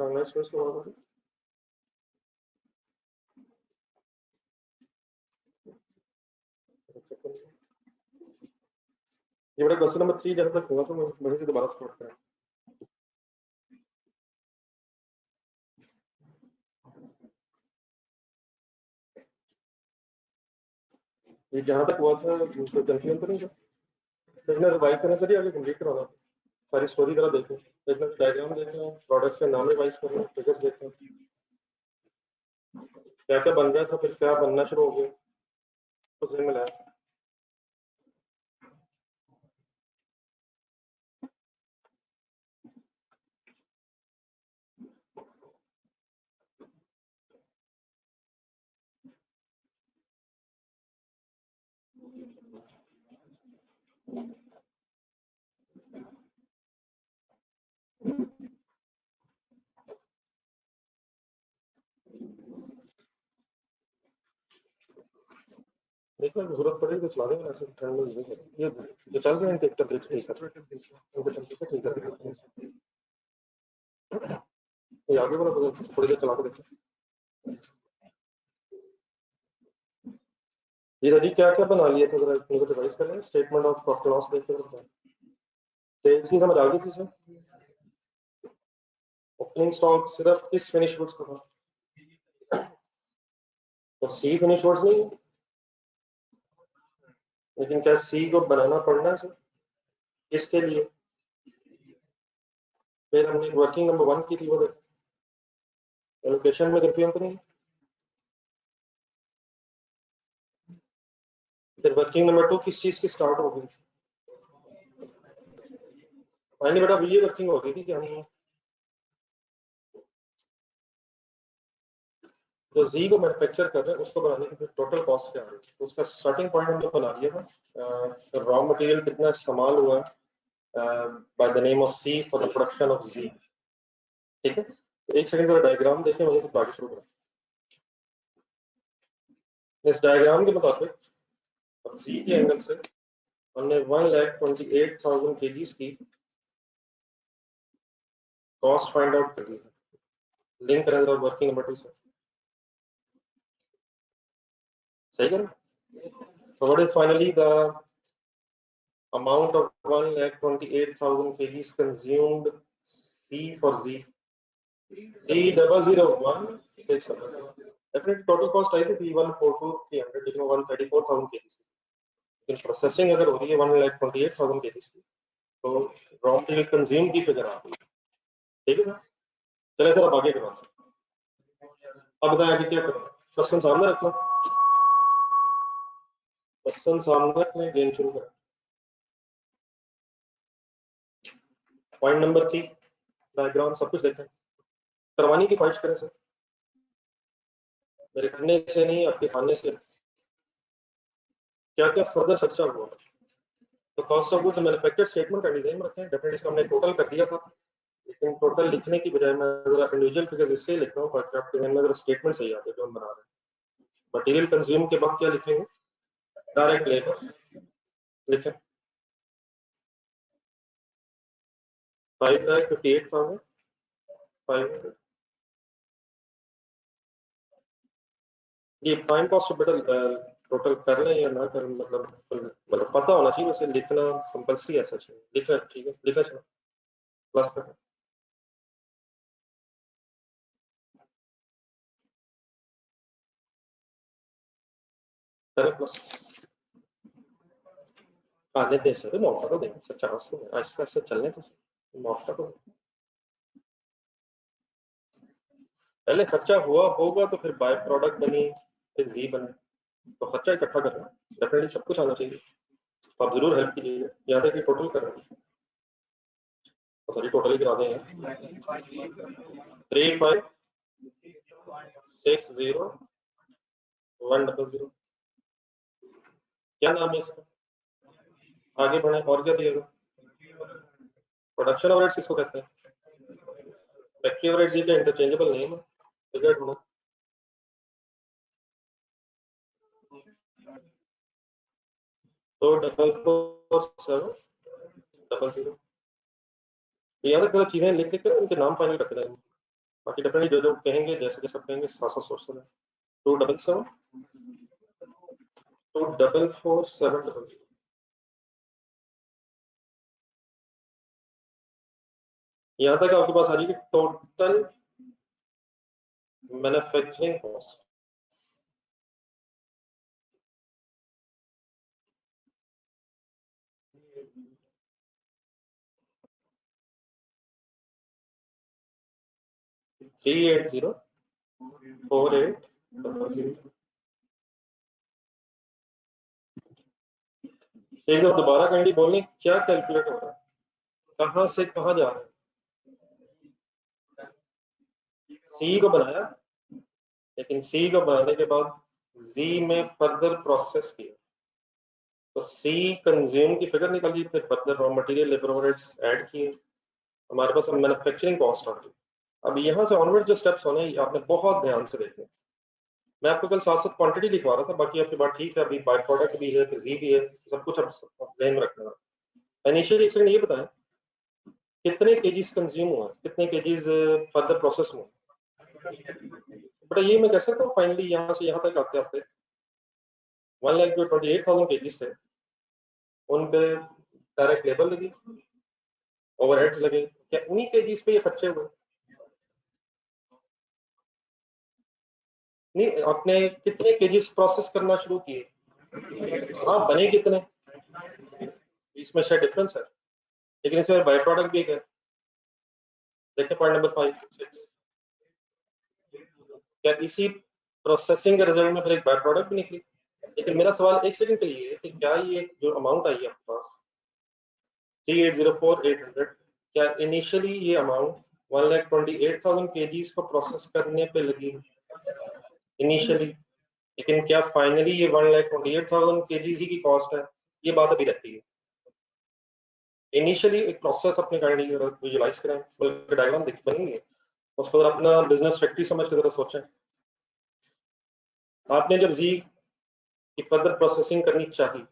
Online stores को हुआ ये बड़ा क्वेश्चन नंबर 3 जहां तक हुआ तो वहीं से दोबारा स्टार्ट करें। ये जहां तक हुआ था तो कंफ्यूजन तो नहीं था, लेकिन रिवाइज करने से भी आगे कंप्लीट कराना, सारी स्टोरी जरा देखें, एक बार डायग्राम देखें, प्रोडक्ट्स के नाम रिवाइज करें, फिगर्स देखें क्या क्या बन रहा था, फिर क्या बनना शुरू हो गया, तो सही मिला। देखो जरूरत पड़ेगी तो चला देंगे, ऐसे ठंड में नहीं करें। ये जो चल रहे हैं ट्रैक्टर देख ठीक है, उनको चलते थे ठीक है, ये आगे वाला थोड़ी देर चला के देखें। ये रवि क्या क्या बना लिया था, जरा इनको रिवाइज कर लें, स्टेटमेंट ऑफ प्रॉफिट लॉस देख के सेल्स की समझ आ गई थी सर। ओपनिंग स्टॉक सिर्फ किस फिनिश गुड्स का था, तो सी फिनिश गुड्स नहीं, लेकिन क्या सी को बनाना पड़ना है सर, किसके लिए? फिर हमने वर्किंग नंबर 1 की थी, वो एलोकेशन में कंफ्यूजन तो नहीं? फिर वर्किंग नंबर 2 किस चीज की स्टार्ट हो गई? फाइनली बेटा ये वर्किंग हो गई थी कि हम जो जी को मैन्युफैक्चर कर रहे हैं उसको बनाने की टोटल कॉस्ट क्या आ रही है, तो उसका स्टार्टिंग पॉइंट हमने बना लिया था, रॉ मटेरियल कितना इस्तेमाल हुआ by the name of C for the production of G. ठीक है, तो एक सेकंड जरा डायग्राम देखें, वहीं से आगे शुरू करें। इस डायग्राम के मुताबिक अब जी के एंगल से हमने 1,28,000 केजीज की कॉस्ट फाइंड आउट कर ली है। लिंक करें जरा वर्किंग नंबर 2 से, सही करें। So what is finally the amount of 1,28,000 kgs consumed C for Z? 3,001,600. Definitely total cost आई थी 3,142,300, लेकिन 1,34,000 kgs की। लेकिन प्रोसेसिंग अगर हो रही है 1,28,000 kgs की, तो रॉ मटेरियल कंज्यूम की फिगर आ रही है। ठीक है सर, चले सर अब आगे के बाद। अब बताएं आगे क्या करना, क्वेश्चन सामने रखना, क्वेश्चन सामने रखना, गेम शुरू करें। पॉइंट नंबर 3, डायग्राम सब कुछ देखें, करवाने की ख्वाहिश करें सर, मेरे करने से नहीं आपके खाने से। क्या क्या फर्दर खर्चा हुआ, तो cost of goods manufactured statement का डिजाइन रखें, डेफिनेटली इसका हमने टोटल कर दिया था, लेकिन टोटल लिखने की बजाय मैं जरा इंडिविजुअल फिगर्स इसलिए लिख रहा हूँ ताकि आपके ध्यान में जरा स्टेटमेंट सही आते जो हम बना रहे हैं। मटेरियल कंज्यूम के बाद क्या लिखेंगे, डायरेक्ट लेबर लिखें 5,58,500। ये प्राइम कॉस्ट बेटा टोटल कर लें या ना करें, मतलब पता होना चाहिए, वैसे लिखना कंपल्सरी ऐसा चाहिए, लिखना ठीक है, लिखना चाहिए प्लस कर करें प्लस आने दे सर, मौका तो दें सर, चांस तो आहिस्ता आहिस्ता चलने तो मौका तो। पहले खर्चा हुआ होगा तो फिर बाय प्रोडक्ट बनी, फिर जी बने, तो खर्चा इकट्ठा करना, डेफिनेटली सब कुछ आना चाहिए, तो आप जरूर हेल्प कीजिएगा। यहाँ तक कि टोटल कर रहे हैं, सॉरी टोटल ही करा दें, 3560,100। क्या नाम है इसका, आगे बढ़े और क्या दिएगा, प्रोडक्शन ओवरहेड्स किसको कहते हैं, फैक्ट्री ओवरहेड्स, ये क्या इंटरचेंजेबल नेम है, फिगर ढूंढो। तो 44700, यहाँ तक चीजें लिख लिख कर उनके नाम फाइनल रख रहे हैं। बाकी डेफिनेटली जो जो कहेंगे जैसे जैसे आप कहेंगे साथ साथ सोचते रहे। 277 यहाँ तक आपके पास आ रही है टोटल मैन्युफैक्चरिंग कॉस्ट। थ्री 48 एक बार दोबारा काइंडली बोलने क्या कैलकुलेट हो रहा है, कहां से कहां जा रहा है। सी को बनाया, लेकिन सी को बनाने के बाद जी में फर्दर प्रोसेस किया, तो सी कंज्यूम की फिगर निकाली, फिर further raw material labour overheads add किए, हमारे पास अब मैन्युफैक्चरिंग कॉस्ट आ गई। अब यहाँ से ऑनवर्ड जो स्टेप्स होने आपने बहुत ध्यान से देखे। मैं आपको कल साथ साथ क्वांटिटी लिखवा रहा था, बाकी आपकी बात ठीक है, अभी बाय प्रोडक्ट भी है, फिर जी भी है, सब कुछ अब ध्यान में रखना है। इनिशियली एक सेकंड ये बताएं कितने केजीज कंज्यूम हुआ, कितने केजीज फर्दर प्रोसेस हुआ। बेटा ये मैं कह सकता हूँ फाइनली यहाँ से यहाँ तक आते आते 1,28,000 केजीज थे, उन पे डायरेक्ट लेबर लगी, ओवरहेड्स लगे, क्या उन्हीं केजीज पे ये खर्चे हुए? नहीं, आपने कितने केजीज प्रोसेस करना शुरू किए? हाँ, बने कितने, इसमें शायद डिफरेंस है, लेकिन इसमें बाय प्रोडक्ट भी है। देखिए पॉइंट नंबर 5-6, क्या इसी प्रोसेसिंग के रिजल्ट में फिर एक बाय प्रोडक्ट भी निकली? लेकिन मेरा सवाल एक सेकंड के लिए है कि क्या ये जो अमाउंट आई है आपके पास 3,804,800, क्या इनिशियली ये अमाउंट 1,28,000 केजीज को प्रोसेस करने पे लगी इनिशियली, लेकिन क्या फाइनली ये 1,28,000 केजीज ही की कॉस्ट है? ये बात अभी रहती है। इनिशियली एक प्रोसेस अपने काइंडली विजुलाइज करें, बल्कि डायग्राम देख बनेंगे, उसको अगर अपना बिजनेस फैक्ट्री समझ के जरा सोचें। आपने जब जी की फर्दर प्रोसेसिंग करनी चाहिए,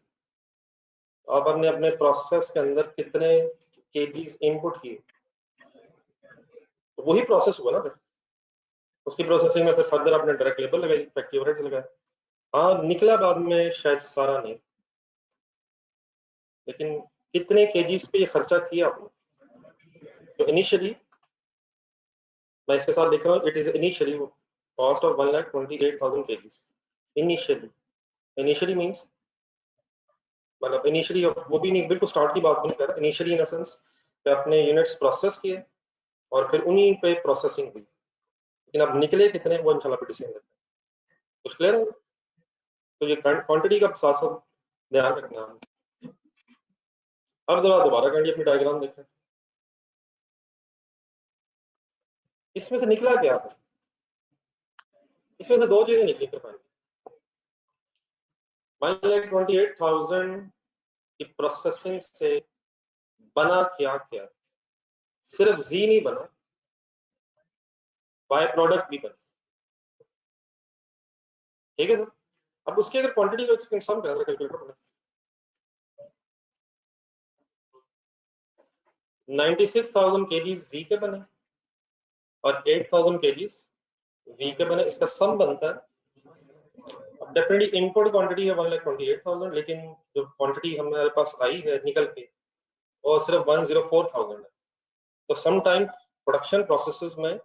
आप आपने अपने प्रोसेस के अंदर कितने केजीज इनपुट किए, तो वही प्रोसेस हुआ ना फिर। उसकी प्रोसेसिंग में फिर फर्दर आपने डायरेक्ट लेबर लगाई, फैक्ट्री ओवरहेड्स लगाए। हाँ निकला बाद में शायद सारा नहीं, लेकिन कितने केजीज पे ये खर्चा किया आपने? तो इनिशियली मैं इसके साथ लिख रहा हूँ, it is initially cost of 1,28,000 KGs initially. Initially means मतलब इनिशियली वो भी नहीं, बिल्कुल स्टार्ट की बात नहीं कर रहा, इनिशियली इन सेंस कि आपने यूनिट्स प्रोसेस किए और फिर उन्हीं पे प्रोसेसिंग हुई, लेकिन अब निकले कितने वो इंशाल्लाह फिर डिसीजन लेते हैं। कुछ क्लियर है? तो ये क्वांटिटी का साथ साथ ध्यान रखना है। अब जरा दोबारा काइंडली अपनी डायग्राम देखें, इसमें से निकला क्या है? इसमें से दो चीजें निकली फिर फाइनली। 1,28,000 की प्रोसेसिंग से बना क्या क्या? सिर्फ जी नहीं बना, बाय प्रोडक्ट भी बना। ठीक है सर? अब उसकी अगर क्वांटिटी को सम करें कैलकुलेटर में, 96,000 केजीज जी के बने और 8,000 केजीज वी के बने, इसका सम बनता है। अब डेफिनेटली इनपुट क्वांटिटी है 1,28,000, लेकिन जो क्वांटिटी हमारे पास आई है निकल के वो सिर्फ 104,000 है। तो सम टाइम प्रोडक्शन प्रोसेसेस में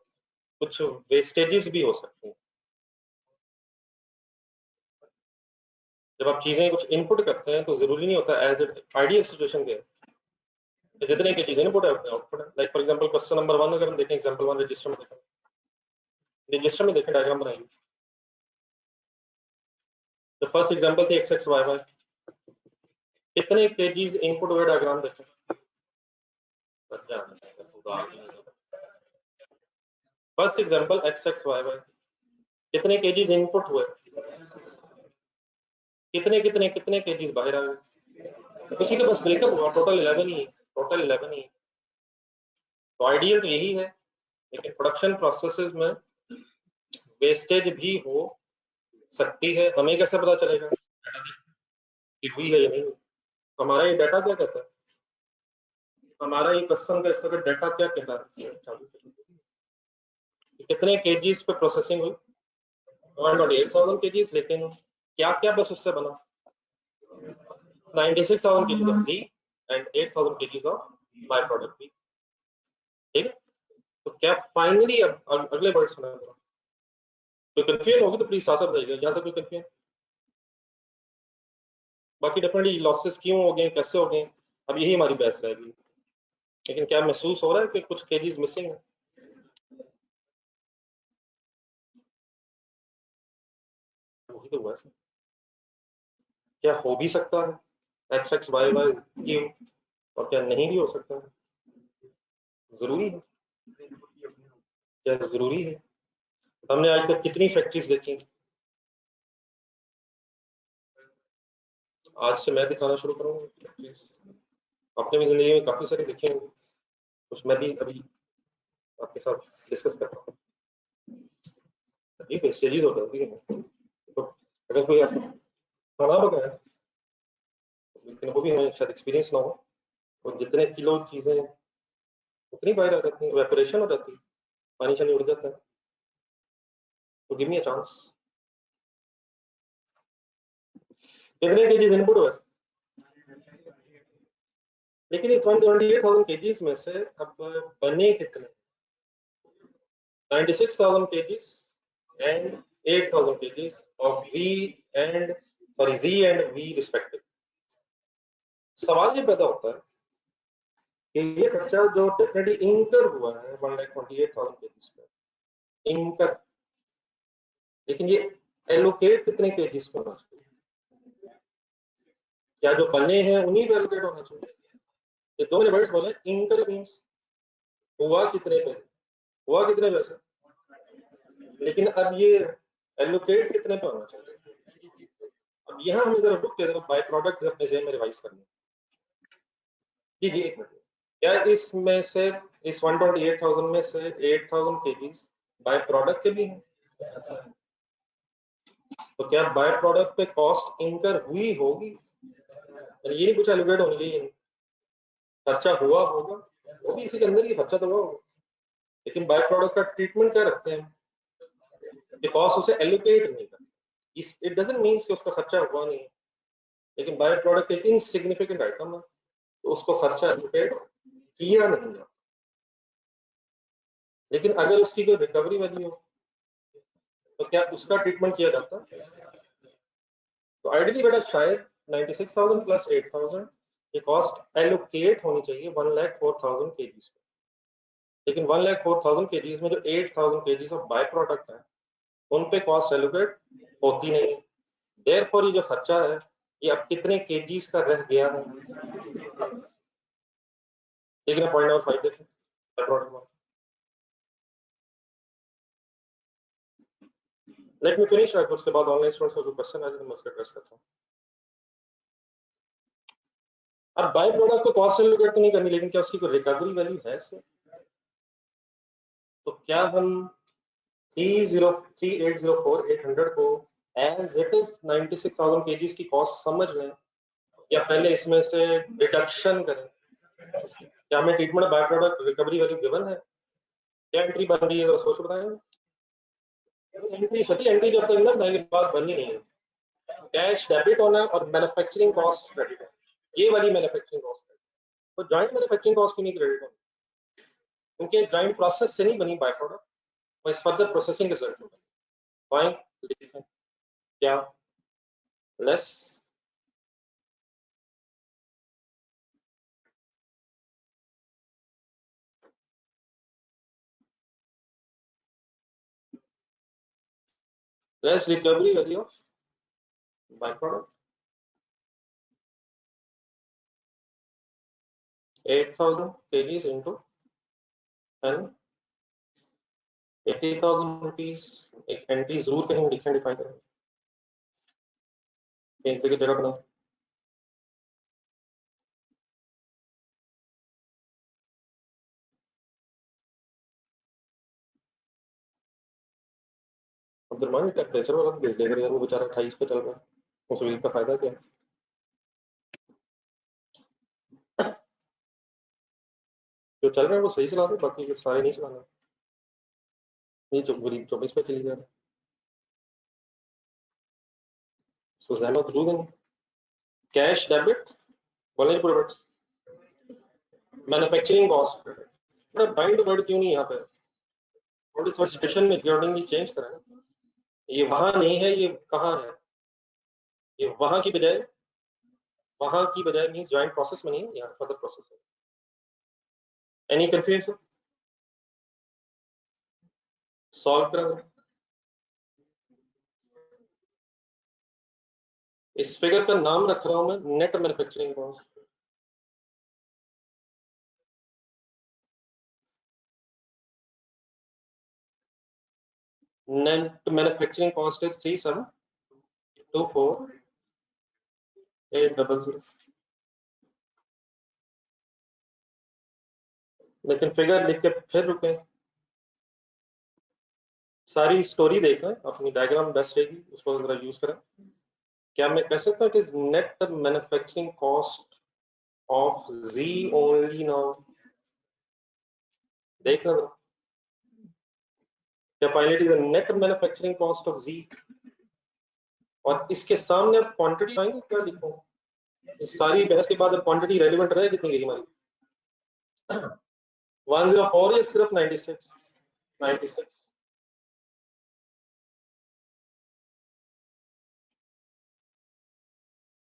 कुछ वेस्टेजेस भी हो सकते हैं। जब आप चीजें कुछ इनपुट करते हैं तो जरूरी नहीं होता एज आइडियल सिचुएशन के जितने की चीजें इनपुट है उतने आउटपुट है। Like for example question number 1 अगर हम देखें, एग्जांपल 1 रजिस्टर में देखें, रजिस्टर में देखें डायग्राम बनाएंगे। तो फर्स्ट एग्जांपल थी एक्स एक्स वाई वाई, कितने केजीज इनपुट हुए डायग्राम देखें। First example X X Y Y, कितने केजीज इनपुट हुए, कितने कितने कितने केजीज बाहर आ गए। उसी के बस ब्रेकअप हुआ, टोटल 11 ही, टोटल 11 ही। तो आइडियल तो यही है, लेकिन प्रोडक्शन प्रोसेसेस में वेस्टेज भी हो सकती है। हमें कैसे पता चलेगा कि हुई है या नहीं? हमारा ये डाटा क्या कहता है, हमारा ये क्वेश्चन का इसका डाटा क्या कहता है? कितने केजीज पे प्रोसेसिंग हुई 128,000 केजीज, लेकिन क्या क्या बस उससे बना 96,000 kgs of V and 8,000 kgs of by product V. ठीक है, तो क्या फाइनली अब अगले वर्ड सुना, तो कंफ्यूजन होगी तो प्लीज साथ साथ बताइएगा जहां तक कोई कंफ्यूजन। बाकी डेफिनेटली लॉसेस क्यों हो गए, कैसे हो गए, अब यही हमारी बहस रहेगी। लेकिन क्या महसूस हो रहा है कि कुछ केजीज मिसिंग है? वही तो हुआ है। क्या हो भी सकता है एक्स एक्स वाई वाई क्यों, और क्या नहीं भी हो सकता है? जरूरी है? क्या जरूरी है? हमने आज तक कितनी फैक्ट्रीज देखी, आज से मैं दिखाना शुरू करूंगा फैक्ट्रीज। आपने भी जिंदगी में काफी सारी देखी होंगी, कुछ मैं भी अभी आपके साथ डिस्कस करता हूँ। ये वेस्टेजेस हो जाती है, तो अगर कोई आप खाना पकाए, लेकिन वो भी हमें शायद एक्सपीरियंस ना हो, तो जितने किलो चीजें उतनी बाहर आ जाती है, वेपोरेशन हो जाती है, पानी शानी उड़ जाता है। तो गिव मी अ चांस, कितने केजीज इनपुट हुआ, लेकिन इस 128,000 केजीज में से अब बने कितने 96,000 kgs and 8,000 kgs of V and sorry G and V respective. सवाल ये पैदा होता है कि ये खर्चा जो डेफिनेटली इंकर हुआ है 128,000 केजीज पे इंकर, लेकिन ये एलोकेट कितने केजीज पे होना चाहिए? क्या जो बने हैं उन्हीं पे एलोकेट होना चाहिए? ये दो मैंने वर्ड्स बोले, इंकर मींस हुआ कितने पे, हुआ कितने पैसे, लेकिन अब ये एलोकेट कितने पे होना चाहिए? अब यहाँ हमें जरा रुक के जरा बाय प्रोडक्ट अपने जेहन में रिवाइज करनी। जी जी एक मिनट, क्या इसमें से इस 128,000 में से 8,000 केजीज बाय प्रोडक्ट के भी हैं? तो क्या बाय प्रोडक्ट पे कॉस्ट इंकर हुई होगी? ये नहीं कुछ एलोकेट होनी चाहिए, खर्चा हुआ होगा, वो भी इसी के अंदर ही खर्चा तो हुआ होगा, लेकिन बाय प्रोडक्ट का ट्रीटमेंट क्या रखते हैं, कॉस्ट उसे एलोकेट नहीं करते। इट डजंट मीन्स कि उसका खर्चा हुआ नहीं है, लेकिन बाय प्रोडक्ट एक इनसिग्निफिकेंट आइटम है, तो उसको खर्चा एलोकेट किया नहीं जाता। लेकिन अगर उसकी कोई रिकवरी वैल्यू हो तो क्या उसका ट्रीटमेंट किया जाता है? तो आइडियली बेटा शायद 96,000 प्लस 8,000 ये कॉस्ट एलोकेट होनी चाहिए 1,04,000 केजीज पे, लेकिन 1,04,000 केजीज में जो 8,000 केजीज ऑफ बाय प्रोडक्ट है उन पे कॉस्ट एलोकेट होती नहीं है। देयरफॉर ये जो खर्चा है ये अब कितने केजीज का रह गया है? लेकिन पॉइंट नंबर 5 देखें, लेट मी फिनिश, उसके बाद ऑनलाइन स्टूडेंट्स का जो क्वेश्चन है मैं उसका एड्रेस करता हूँ। अब बाय प्रोडक्ट को कॉस्ट एलोकेट तो नहीं करनी, लेकिन क्या उसकी कोई रिकवरी वैल्यू है इससे? तो क्या हम 30804,800 को एज इट इज 96,000 केजीज की कॉस्ट समझ लें, या पहले इसमें से डिडक्शन करें? क्या हमें treatment by product recovery value given है? क्या एंट्री बन रही है जरा सोच बताएं। एंट्री सभी एंट्री जब तक ना नई बात बनी नहीं है, कैश डेबिट होना और मैन्युफैक्चरिंग कॉस्ट क्रेडिट है, ये वाली मैन्युफैक्चरिंग कॉस्ट क्रेडिट। तो जॉइंट मैन्युफैक्चरिंग कॉस्ट की नहीं क्रेडिट होनी, क्योंकि जॉइंट प्रोसेस से नहीं बनी बाय प्रोडक्ट, और इस फर्दर प्रोसेसिंग रिजल्ट में फाइन लिखें क्या less less recovery value of by product 8,000 kgs into and 80,000 rupees। एक एंट्री जरूर कहीं लिखें, डिफाइन करें एक जगह बना। अब्दुलरमान टेम्परेचर वाला तो भेज देगा यार, वो बेचारा 28 पे चल रहा है, उस व्हील का फायदा क्या है? जो चल रहा है वो सही चला दो, बाकी सारे नहीं चलाना। ये 24 पे चली जा रहा है। So Zahmat losing cash debit, voluntary products, manufacturing cost. बड़ा bind word क्यों नहीं यहाँ पे? थोड़ी थोड़ी सिचुएशन में accordingly चेंज करें। ये वहाँ नहीं है, ये कहाँ है? ये वहाँ की बजाय मीन्स ज्वाइंट प्रोसेस में नहीं है, यहाँ फर्दर प्रोसेस है। Any confusion? सॉल्व करें। इस फिगर का नाम रख रहा हूं मैं net manufacturing cost. Net manufacturing cost is 3724,800। लेकिन फिगर लिख के फिर रुके, सारी स्टोरी देखें, अपनी डायग्राम बेस्ट रहेगी, उसको जरा यूज करें। क्या मैं कह सकता हूँ कि net manufacturing cost of G only now? देखना जरा, क्या finally the net manufacturing cost of G, और इसके सामने आप क्वांटिटी आएंगे, क्या लिखूं? इस सारी बहस के बाद अब क्वांटिटी रेलिवेंट रहे कितनी गई हमारी? 104 या सिर्फ 96?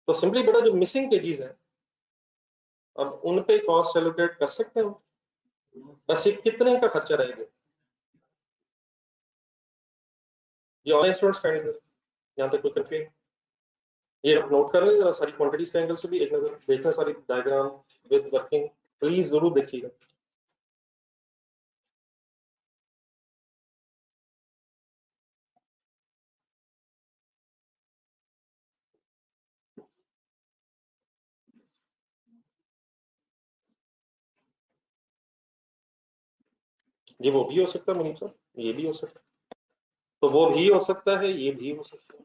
तो सिंपली बेटा जो मिसिंग केजीज है, अब उन पे कॉस्ट एलोकेट कर सकते हैं, बस ये कितने का खर्चा रहेगा? ये ऑनलाइन स्टूडेंट्स का एंगल, यहाँ तक कोई कंफ्यूजन? ये नोट कर रहे हैं जरा, सारी क्वांटिटीज के एंगल से भी एक नजर देखना, सारी डायग्राम विद वर्किंग प्लीज जरूर देखिएगा। ये वो भी हो सकता है मुनीब साहब, ये भी हो सकता है, तो वो भी हो सकता है, ये भी हो सकता है।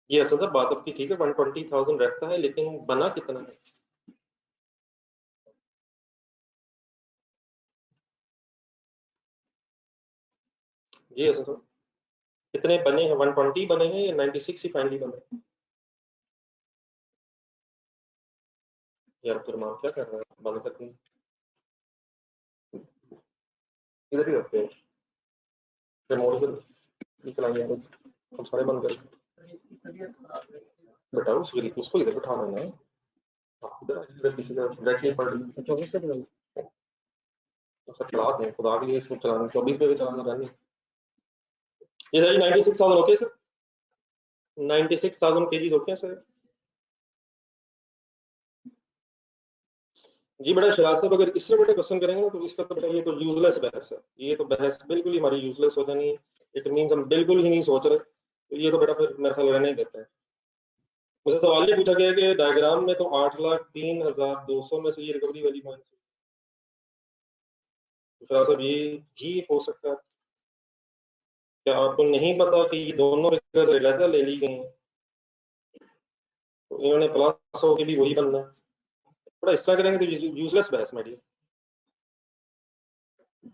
ये असल से बात आपकी ठीक है, 120,000 रहता है, लेकिन बना कितना है? ये असल से कितने बने हैं? 120 बने हैं या 96 ही फाइनली बने? यार फिर मान क्या कर रहा है, बंद करके इधर ही रखते हैं, रिमोट इधर चलाएंगे यार, हम सारे बंद करें। बेटा उसको इधर बिठाना है ना, आप इधर किसी का डायरेक्टली पढ़ रही 24 पे चलाएंगे, तो सर चला दें खुदा के लिए, इसको चलाना 24 पे भी चलाना रहने। ये sir 96,000 okay sir, 96,000 KGs okay sir. जी बेटा शराज साहब, अगर इससे बेटा क्वेश्चन करेंगे ना, तो इसका तो बेटा ये तो यूजलेस बहस है, ये तो बहस बिल्कुल ही हमारी यूजलेस हो जानी है। इट मीन्स हम बिल्कुल ही नहीं सोच रहे, तो ये तो बेटा फिर मेरे ख्याल रहने ही देते हैं। मुझे सवाल ये पूछा गया कि डायग्राम में तो 8,03,200 में से ये रिकवरी वाली माइनस, तो शराज साहब ये ही हो सकता है? क्या आपको नहीं पता कि ये दोनों फिगर्स अलग ले ली गई हैं, तो इन्होंने प्लस होके भी वही बनना है? थोड़ा इस तरह करेंगे तो यूजलेस बहस माय डियर।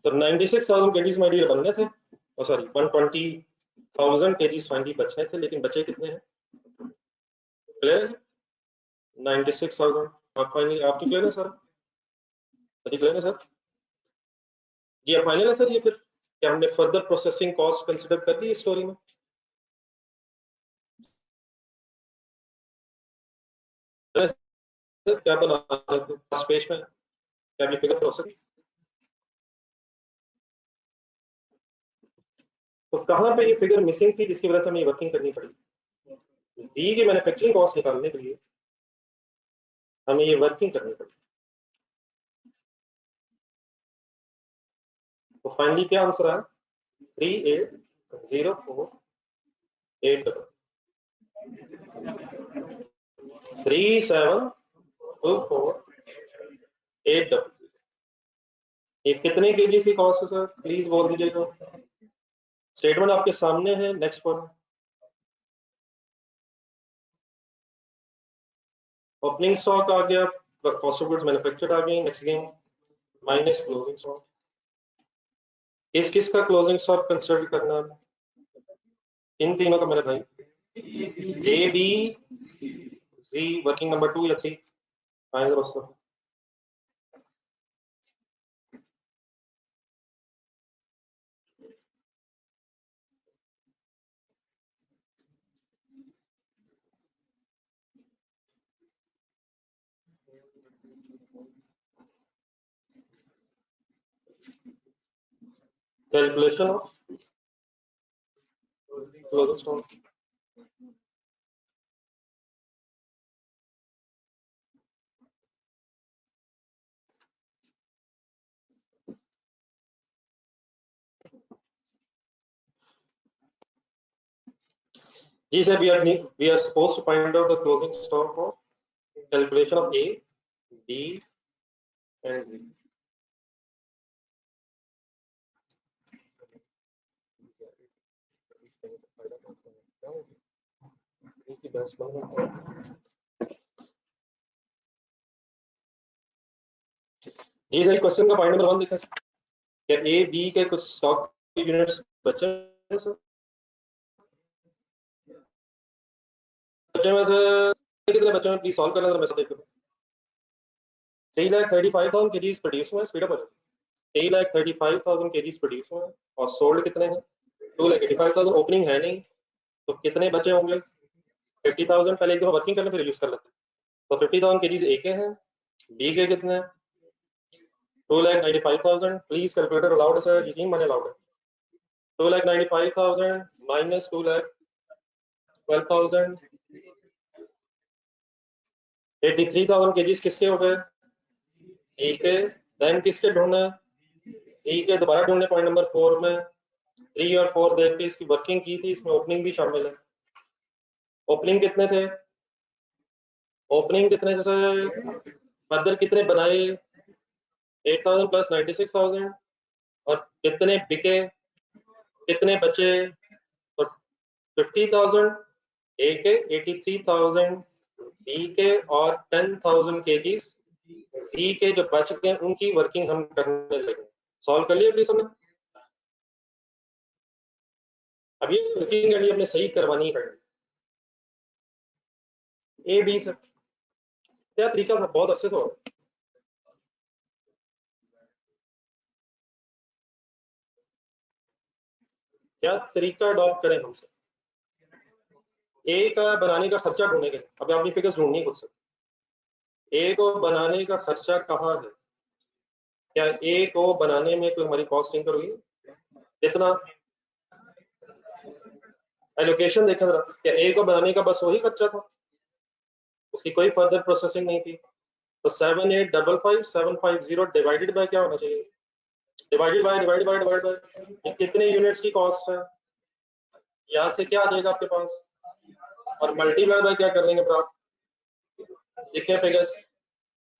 तो 96,000 केजीज माय डियर बनने थे, और सॉरी 120,000 केजीज फाइनली बचने थे, लेकिन बचे कितने हैं? क्लियर है? 96,000 आप फाइनली, आप तो क्लियर है सर? सर क्लियर है सर? ये फाइनल है सर? ये फिर क्या हमने फर्दर प्रोसेसिंग कॉस्ट कंसीडर कर दी स्टोरी में? सर क्या बना रहे थे पेज में, क्या ये फिगर प्रोसेस? तो कहाँ पे ये फिगर मिसिंग थी जिसकी वजह से हमें वर्किंग करनी पड़ी? जी की मैन्युफैक्चरिंग कॉस्ट निकालने के लिए हमें ये वर्किंग करनी पड़ी। तो फाइनली क्या आंसर आया? 3804,8 3724,8। ये कितने केजी की कॉस्ट है सर, प्लीज बोल दीजिएगा। स्टेटमेंट आपके सामने है, नेक्स्ट पर ओपनिंग स्टॉक आ गया, कॉस्ट ऑफ गुड्स मैन्युफैक्चर्ड आ गई, next again minus closing stock. किस किस का क्लोजिंग स्टॉक कंसिडर करना है? इन तीनों का मेरे भाई, A B C, working number 2 या 3 आएगा दोस्तों। Calculation of closing stock. जी sir, we are supposed to find out the closing stock of calculation of A, B and C. जी सर, क्वेश्चन का पॉइंट नंबर 1 लिखा है, क्या ए बी के कुछ स्टॉक यूनिट्स बचे हैं सर? बचे में से कितने बचे हैं प्लीज सॉल्व करना, मैं देख लूं। 3,35,000 kgs प्रोड्यूस हुए, स्पीड अप हो जाए। 3,35,000 kgs प्रोड्यूस हुए और सोल्ड कितने हैं? 2,85,000। ओपनिंग है नहीं तो कितने बचे होंगे? 50,000। पहले एक दफा वर्किंग करने फिर यूज कर लेते हैं। तो 50,000 kgs ए के हैं, बी के कितने हैं? 2,95,000। प्लीज कैलकुलेटर अलाउड सर, यकीन माने अलाउड है। 2,95,000 माइनस 2,12,000, 83,000 kgs किसके हो गए? ए के। देन किसके ढूंढना है? सी के। दोबारा ढूंढने पॉइंट नंबर 4 में 3 और 4 देख के इसकी वर्किंग की थी, इसमें ओपनिंग भी शामिल है। ओपनिंग कितने थे? ओपनिंग कितने जैसे फर्दर कितने बनाए? 8,000 प्लस 96,000। और कितने बिके, कितने बचे? तो 50,000 ए के, 83,000 बी के और 10,000 kgs सी के जो बच गए उनकी वर्किंग हम करने लगे। सॉल्व कर लिया प्लीज हमने। अब ये वर्किंग करनी अपने सही करवानी है। ए बी सर क्या तरीका था, बहुत अच्छे से हो। क्या तरीका अडॉप्ट करें हमसे? ए का बनाने का खर्चा ढूंढेंगे, अभी आपने फिगर्स ढूंढनी खुद से। ए को बनाने का खर्चा कहाँ है? क्या ए को बनाने में कोई हमारी कॉस्टिंग करोगी? कितना एलोकेशन देखा जरा, क्या ए को बनाने का बस वही खर्चा था, उसकी कोई फर्दर प्रोसेसिंग नहीं थी? तो 7,855,750 डिवाइडेड बाय क्या होना चाहिए? डिवाइडेड बाय ये कितने यूनिट्स की कॉस्ट है? यहाँ से क्या आ जाएगा आपके पास, और मल्टीप्लाई बाय क्या कर लेंगे फिर आप? लिखे figures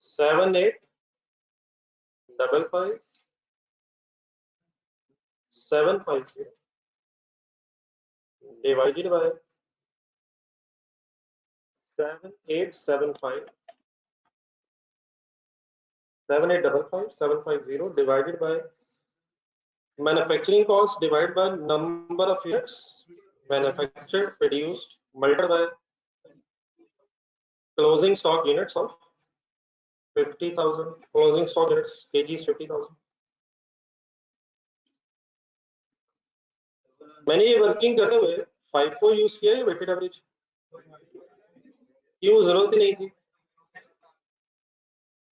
7,855,750 divided by 7,855,750 divided by manufacturing cost divided by number of units manufactured, produced, multiplied by closing stock units of 50,000. Closing stock units kgs 50,000. मैंने ये वर्किंग करते हुए 5 यूज किया है वेटेड एवरेज, क्यों? जरूरत ही नहीं थी।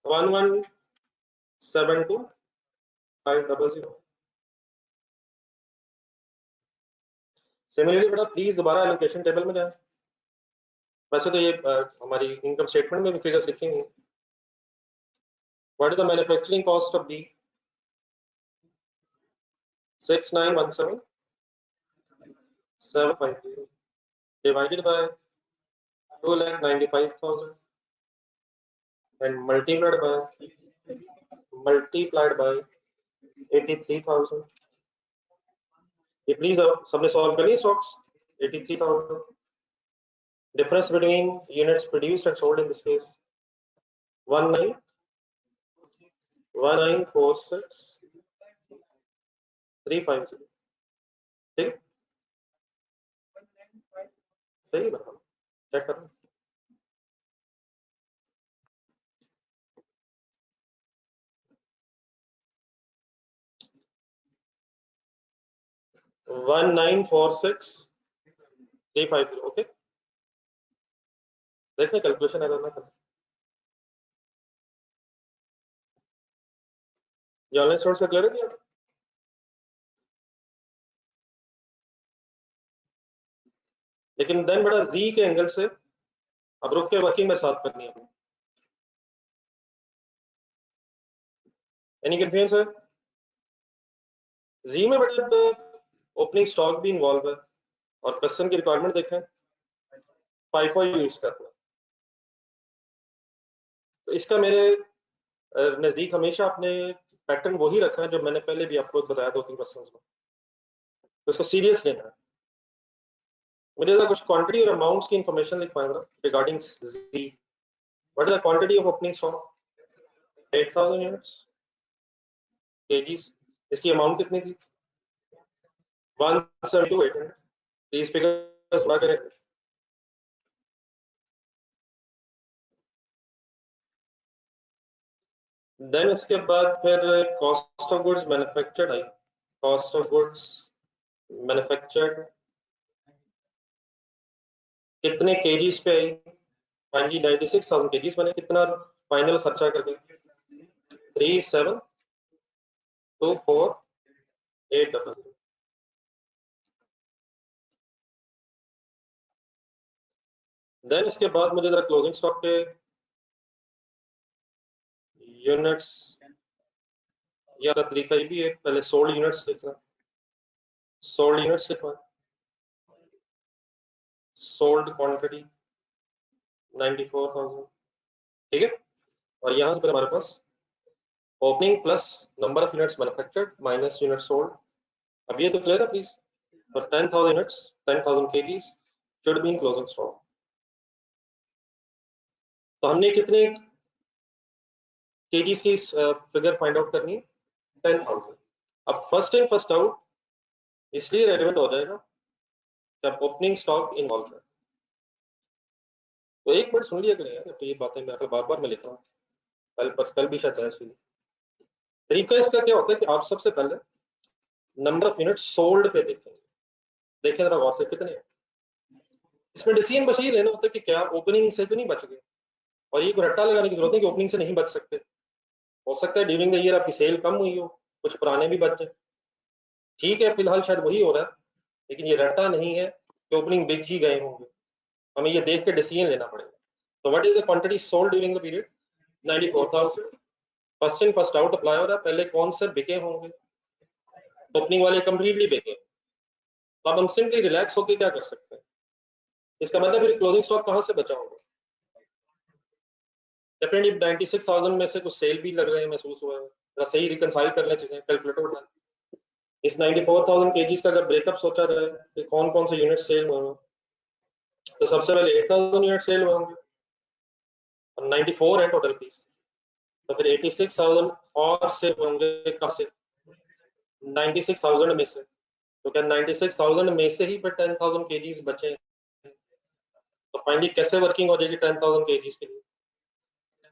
1172,500। सिमिलरली बेटा प्लीज दोबारा एलोकेशन टेबल में जाए। वैसे तो ये हमारी इनकम स्टेटमेंट में भी फिगर्स लिखी हुई हैं। What is the manufacturing cost of B? 6,917,750 divided by 2,95,000 and multiplied by 83,000। ये प्लीज सबने सॉल्व करनी है stocks. 83,000 difference between units produced and sold in this case 1946 ठीक, सही बताओ, चेक करो। One nine four six 350 okay. देखते कैलकुलेशन एरर ना करना। ये ऑनलाइन सोर्स से क्लियर है क्या? लेकिन देन बड़ा जी के एंगल से अब रुक के वर्किंग में साथ करनी है। एनी कंफ्यूजन है? जी में बड़ा ओपनिंग स्टॉक भी इन्वॉल्व है और क्वेश्चन की रिक्वायरमेंट देखें फाइफो यूज करना। तो इसका मेरे नजदीक हमेशा आपने पैटर्न वही रखा है जो मैंने पहले भी आपको बताया 2-3 क्वेश्चन में। तो इसको सीरियस लेना है। मुझे जरा कुछ क्वांटिटी और अमाउंट्स की इंफॉर्मेशन लिखवाएगा regarding G. What is the quantity of opening stock? 8000 units KGs. इसकी अमाउंट कितनी थी? 172,800। प्लीज फिगर थोड़ा करें। देन इसके बाद फिर cost of goods manufactured I. Cost of goods manufactured कितने केजीस पे आई? हाँ जी 96,000 केजीस बने। कितना फाइनल खर्चा करके? 3724,800। देन इसके बाद मुझे जरा क्लोजिंग स्टॉक के यूनिट्स या तरीका ये भी है, पहले सोल्ड यूनिट्स लिखना। सोल्ड यूनिट्स लिखना। सोल्ड क्वांटिटी 94,000 ठीक है। और यहाँ से फिर हमारे पास opening plus number of units manufactured minus unit sold. अब ये तो क्लियर है प्लीज? तो 10,000 units 10,000 KGs should be in closing stock. तो हमने कितने केजीस की फिगर फाइंड आउट करनी है? 10,000। अब फर्स्ट इन फर्स्ट आउट इसलिए रेलेवेंट हो जाएगा जब ओपनिंग स्टॉक इन्वॉल्व है। तो एक मिनट सुन लिया करें यार, तो ये बातें मैं बार बार मैं लिख रहा हूँ। कल भी शायद बहस हुई। तरीका इसका क्या होता है कि आप सबसे पहले नंबर ऑफ यूनिट सोल्ड पे देखेंगे। देखें जरा गौर से कितने हैं। इसमें डिसीजन बस ये लेना होता है कि क्या ओपनिंग से तो नहीं बच गए। और ये रट्टा लगाने की जरूरत है कि ओपनिंग से नहीं बच सकते। हो सकता है ड्यूरिंग द ईयर आपकी सेल कम हुई हो, कुछ पुराने भी बच जाए। ठीक है फिलहाल शायद वही हो रहा है, लेकिन ये रट्टा नहीं है कि ओपनिंग बिक ही गए होंगे। हमें ये देख के डिसीजन लेना पड़ेगा। तो what is the quantity sold during the period? 94,000। First in first out apply हो रहा है, पहले कौन से बिके होंगे? ओपनिंग वाले कंप्लीटली बिके। तो अब हम सिंपली रिलैक्स होकर क्या कर सकते हैं? इसका मतलब फिर क्लोजिंग स्टॉक कहां से बचा होगा? डेफिनेटली 96,000 में से कुछ सेल भी लग रहे हैं, महसूस हुआ है। सही रिकंसाइल कर लें चीजें, कैलकुलेटर उठा। इस 94,000 केजीज का अगर ब्रेकअप सोचा जाए कि कौन कौन से यूनिट सेल हुए, तो सबसे पहले 8,000 यूनिट सेल हुए होंगे और 94 है टोटल पीस। तो फिर 86,000 और सेल होंगे कहाँ से? 96,000 में से। तो क्या 96,000 में से ही फिर 10,000 केजीज बचे? तो फाइनली कैसे वर्किंग हो जाएगी 10,000 केजीज के लिए?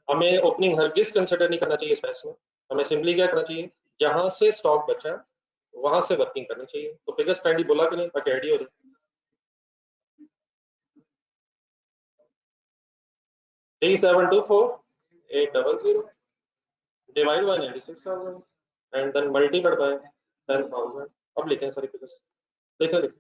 हमें ओपनिंग हरगिज कंसिडर नहीं करना चाहिए इस पैस में। हमें सिंपली क्या करना चाहिए, जहां से स्टॉक बचा है वहां से वर्किंग करनी चाहिए। तो फिगर्स काइंडली बोला कि नहीं, ताकि आइडिया हो जाए। 3724,800 divide by 96,000 and then multiplied by 10,000। अब लिखें सारी फिगर्स। लिखें लिखें।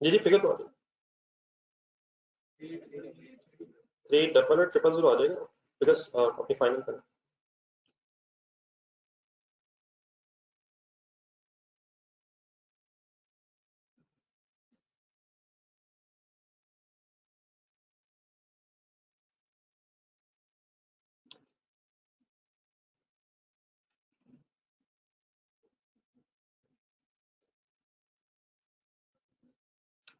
जी फिगर तो आ जाएगी 3,800,000 आ जाएगा। फिगर्स अपनी फाइनल करें।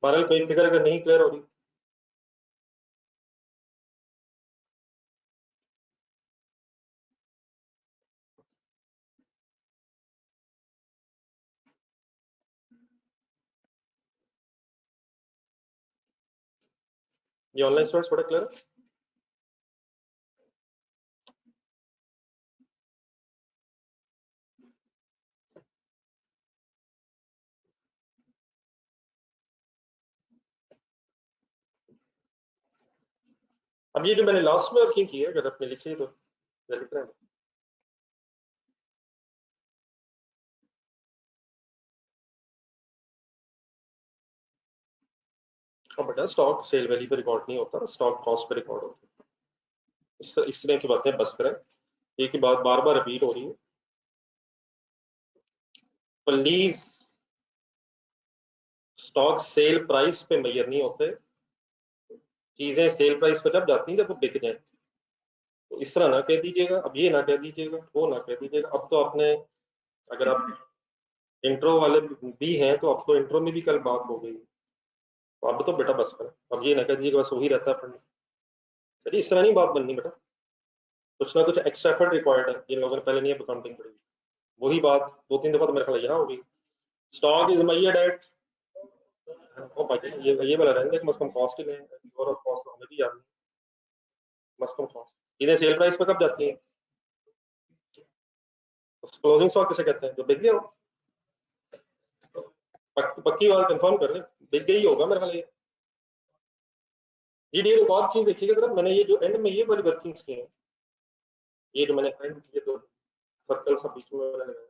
बहरहाल कोई फिगर अगर नहीं क्लियर हो रही, ये ऑनलाइन स्टूडेंट्स बड़ा क्लियर है। अब ये जो मैंने लास्ट में वर्किंग की है, अगर आपने लिखी तो लिख रहे हैं। और बेटा स्टॉक सेल वैल्यू पे रिकॉर्ड नहीं होता, स्टॉक कॉस्ट पे रिकॉर्ड होता है। इस तरह की बातें बस करें, एक ही बात बार बार रिपीट हो रही है। प्लीज, स्टॉक सेल प्राइस पे मेजर नहीं होते, चीजें सेल प्राइस पे जब जाती हैं जब वो बिक जाए। तो इस तरह ना कह दीजिएगा, अब ये ना कह दीजिएगा, वो ना कह दीजिएगा। अब तो आपने, अगर आप इंट्रो वाले भी हैं तो अब तो इंट्रो में भी कल बात हो गई, तो अब तो बेटा बस करें। अब ये ना कह दीजिएगा बस वही रहता है पढ़ने। चलिए, इस तरह नहीं बात बननी बेटा, कुछ ना कुछ एक्स्ट्रा एफर्ट रिक्वायर्ड है जिन लोगों ने पहले नहीं अकाउंटिंग पढ़ी। वही बात 2-3 दफा तो मेरे ख्याल यहाँ होगी। स्टॉक इज मैयर्ड एट, ओ भाई ये वाला रहेंगे, कम से कम कॉस्ट ही लें और कॉस्ट हमें भी याद नहीं, मस्त कम कॉस्ट। चीजें सेल प्राइस पे कब जाती हैं? क्लोजिंग स्टॉक किसे कहते हैं? जो बिक गया हो। पक्की बात कंफर्म कर रहे हैं, बिक गई होगा मेरे ख्याल। ये एक और चीज देखिएगा जरा, मैंने ये जो एंड में ये वाली वर्किंग्स की हैं, ये जो मैंने एंड ये दो सर्कल सब बीच में मैंने लगाए।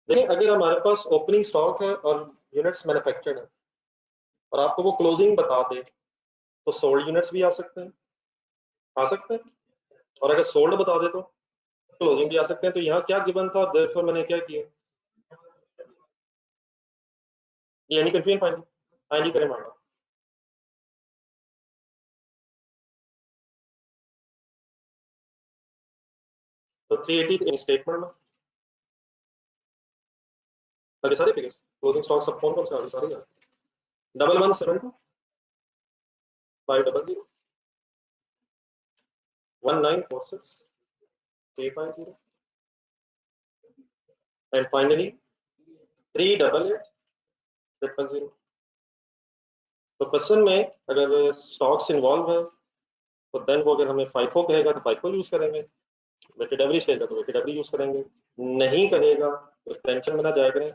देखिए, अगर हमारे पास ओपनिंग स्टॉक है और यूनिट्स मैन्युफैक्चर्ड है और आपको वो क्लोजिंग बता दे, तो सोल्ड यूनिट्स भी आ सकते हैं, आ सकते हैं। और अगर सोल्ड बता दे तो क्लोजिंग भी आ सकते हैं। तो यहाँ क्या गिवन था, देयरफॉर मैंने क्या किया, ये एनी कंफ्यूजन फाइंड, हाँ जी करें मांगा। तो 380 स्टेटमेंट में सारे सारे फिगर्स क्लोजिंग स्टॉक सब कौन कौन से आ रहे सारे, 1172 500 1946 350 and finally 388 000। तो क्वेश्चन में अगर स्टॉक्स इन्वॉल्व है तो देन वो अगर हमें फाइफो कहेगा तो फाइफो यूज करेंगे, वेटेड एवरेज कहेगा तो वेटेड एवरेज यूज करेंगे, नहीं करेगा तो टेंशन में ना जाया करें,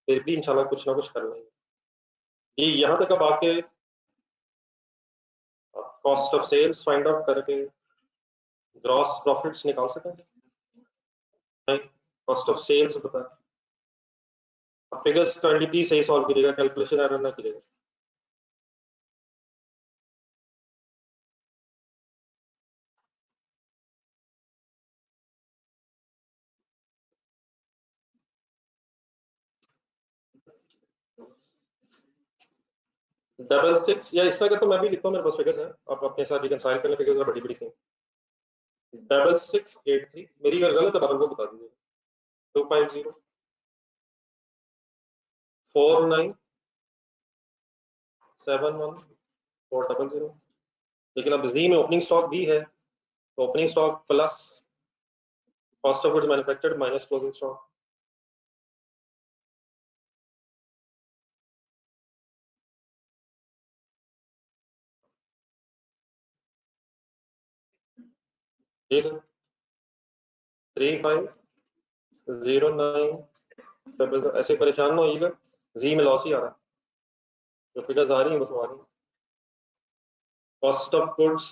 फिर भी इंशाल्लाह कुछ ना कुछ कर लेंगे। ये यहाँ तक अब आके cost of sales find out करके ग्रॉस प्रॉफिट्स निकाल सकेंगे। कॉस्ट ऑफ सेल्स पता है, फिगर्स क्वांटिटी सही सॉल्व करिएगा, कैलकुलेशन एरर ना करिएगा। डबल सिक्स या इस तरह का तो मैं भी लिखता हूँ, मेरे पास फिगर्स हैं, आप अपने साथ रिकंसाइल करने फिगर्स बड़ी बड़ी थी। 6683, मेरी अगर गलत है बाबा को बता दीजिए। 250 4971 400। लेकिन अब जी में ओपनिंग स्टॉक भी है, तो opening stock plus cost of goods manufactured minus closing stock. जी सर, 3509। ऐसे परेशान ना होइएगा, जी में लॉस ही आ रहा है, जो फिगर्स आ रही है बस वो आ रही है। Cost of goods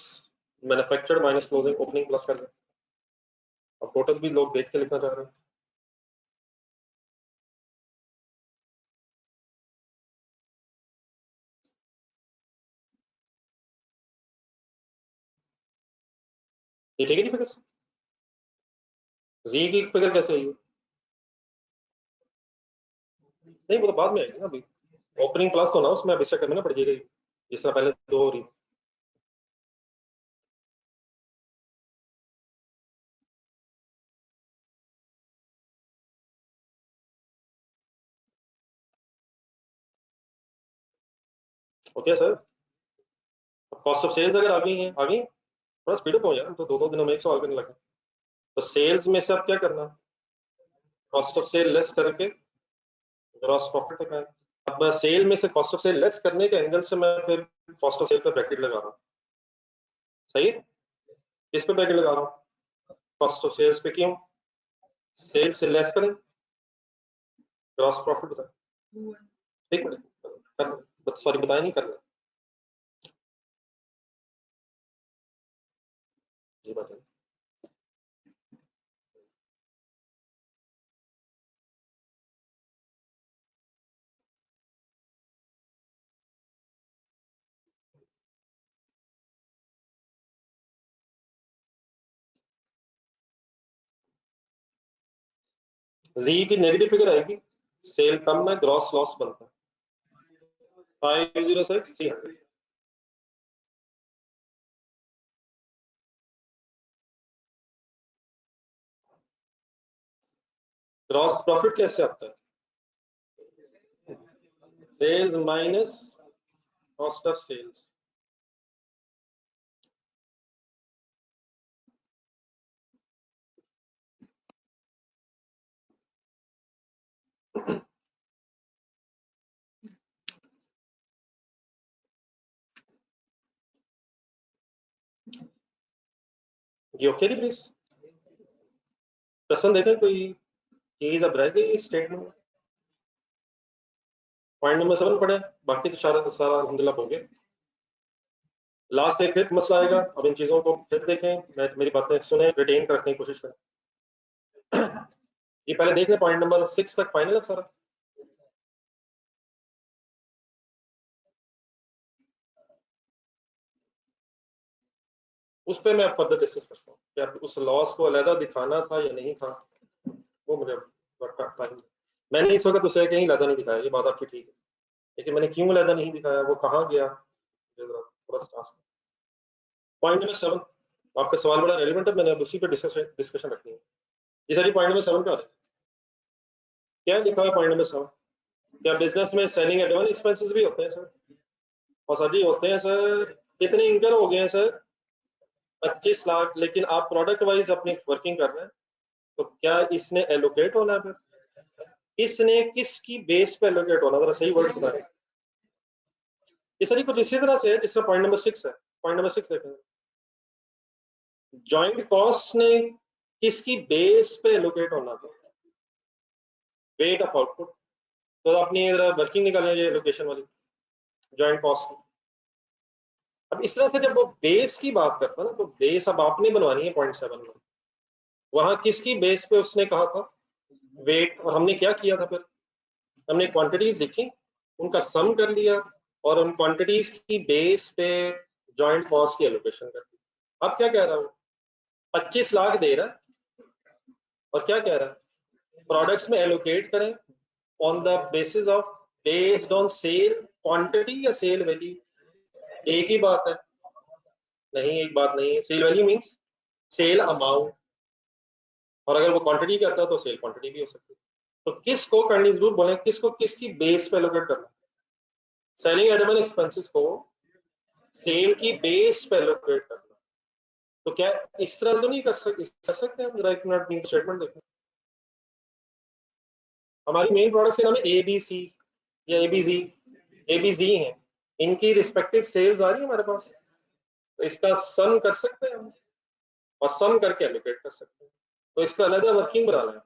manufactured minus closing opening plus कर दें। अब टोटल भी लोग देख के लिखना चाह रहे हैं। ये ठीक है जी फिगर्स, जी की फिगर कैसे आई है? नहीं वो तो बाद में आएगी ना, अभी ओपनिंग प्लस तो ना उसमें अब इससे करना ना पड़ जाएगी, जिस तरह पहले दो हो रही। Okay sir, cost of sales अगर आ गई थोड़ा स्पीड अप हो यार, तो 2 दिनों में एक सवाल करने लगे। तो सेल्स में से अब क्या करना, कॉस्ट ऑफ सेल लेस करके ग्रॉस प्रॉफिट तक आए। अब सेल में से कॉस्ट ऑफ सेल लेस करने के एंगल से मैं फिर कॉस्ट ऑफ सेल पे ब्रैकेट लगा रहा हूँ। सही है, किस पे ब्रैकेट लगा रहा हूँ, कॉस्ट ऑफ सेल्स पे। क्यों, सेल से लेस करें ग्रॉस प्रॉफिट बताए। ठीक है, सॉरी बताया नहीं करना जी, बताइए। जी की नेगेटिव फिगर आएगी, सेल कम है ग्रॉस लॉस बनता है 506 300। ग्रॉस प्रॉफिट कैसे आता है, sales minus cost of sales. ये ओके प्लीज, प्रश्न देखें कोई चीज अब रह गई स्टेटमेंट में। पॉइंट नंबर 7 पढ़े, बाकी तो सारा अलहमदुलिल्लाह हो गया। लास्ट एक फिर मसला आएगा, अब इन चीजों को फिर देखें, मेरी बातें सुने, रिटेन रखने की कोशिश करें। ये पहले देख लें पॉइंट नंबर 6 तक फाइनल है सारा। उस पर मैं फर्दर डिस्कस करता हूँ कि आप उस लॉस को अलहदा दिखाना था या नहीं था, वो मुझे टाइम। मैंने इस वक्त उसे कहीं अलहदा नहीं दिखाया, ये बात आपकी ठीक है, लेकिन मैंने क्यों अलहदा नहीं दिखाया, वो कहाँ गया, थोड़ा पॉइंट नंबर 7 आपका सवाल बड़ा रेलिवेंट है, मैंने अब उसी पर डिस्कशन रखनी है। ये सारी पॉइंट नंबर 7 का क्या लिखा है पॉइंट नंबर 7, क्या बिजनेस में सेलिंग एडवांस एक्सपेंसेस भी होते हैं सर, और सर जी होते हैं सर। कितने इंकर हो गए हैं सर, 25 लाख, लेकिन आप प्रोडक्ट वाइज अपनी वर्किंग कर रहे हैं, तो क्या इसने एलोकेट होना है, फिर इसने किसकी बेस पे एलोकेट होना, जरा सही वर्ड बता रहे हैं। ये सारी कुछ इसी तरह से है जिसका पॉइंट नंबर 6 है। पॉइंट नंबर 6 देखें, जॉइंट कॉस्ट ने किसकी बेस पे एलोकेट होना था, वेट ऑफ आउटपुट। तो अपनी वर्किंग निकालें ये लोकेशन वाली जॉइंट कॉस्ट। अब इस तरह से जब वो बेस की बात करता है ना, तो बेस अब आपने बनवानी है पॉइंट 7 में, वहां किसकी बेस पे उसने कहा था वेट, और हमने क्या किया था फिर, हमने क्वांटिटीज लिखी, उनका सम कर लिया, और उन क्वांटिटीज की बेस पे जॉइंट कॉस्ट की एलोकेशन कर दी। अब क्या कह रहा हूँ, 25 लाख दे रहा है, और क्या कह रहा है, प्रोडक्ट्स में एलोकेट करें on the basis of, based on sale quantity या सेल वैल्यू, एक ही बात है। नहीं, एक बात नहीं है, sale value means sale amount, और अगर वो क्वांटिटी कहता है तो सेल क्वांटिटी भी हो सकती है। तो किसको करनी जरूर बोले, किसको किसकी बेस पे एलोकेट करना, सेलिंग एडमिन एक्सपेंसेस को सेल की बेस पे एलोकेट करना। तो क्या इस तरह तो नहीं कर सकते हैं, जरा एक मिनट स्टेटमेंट देखें। हमारी मेन प्रोडक्ट्स के नाम है ABC या एबीजी हैं, इनकी रिस्पेक्टिव सेल्स आ रही है हमारे पास, तो इसका सम कर सकते हैं हम, और सम करके एलोकेट कर सकते हैं। तो इसका अलग वर्किंग बनाना है,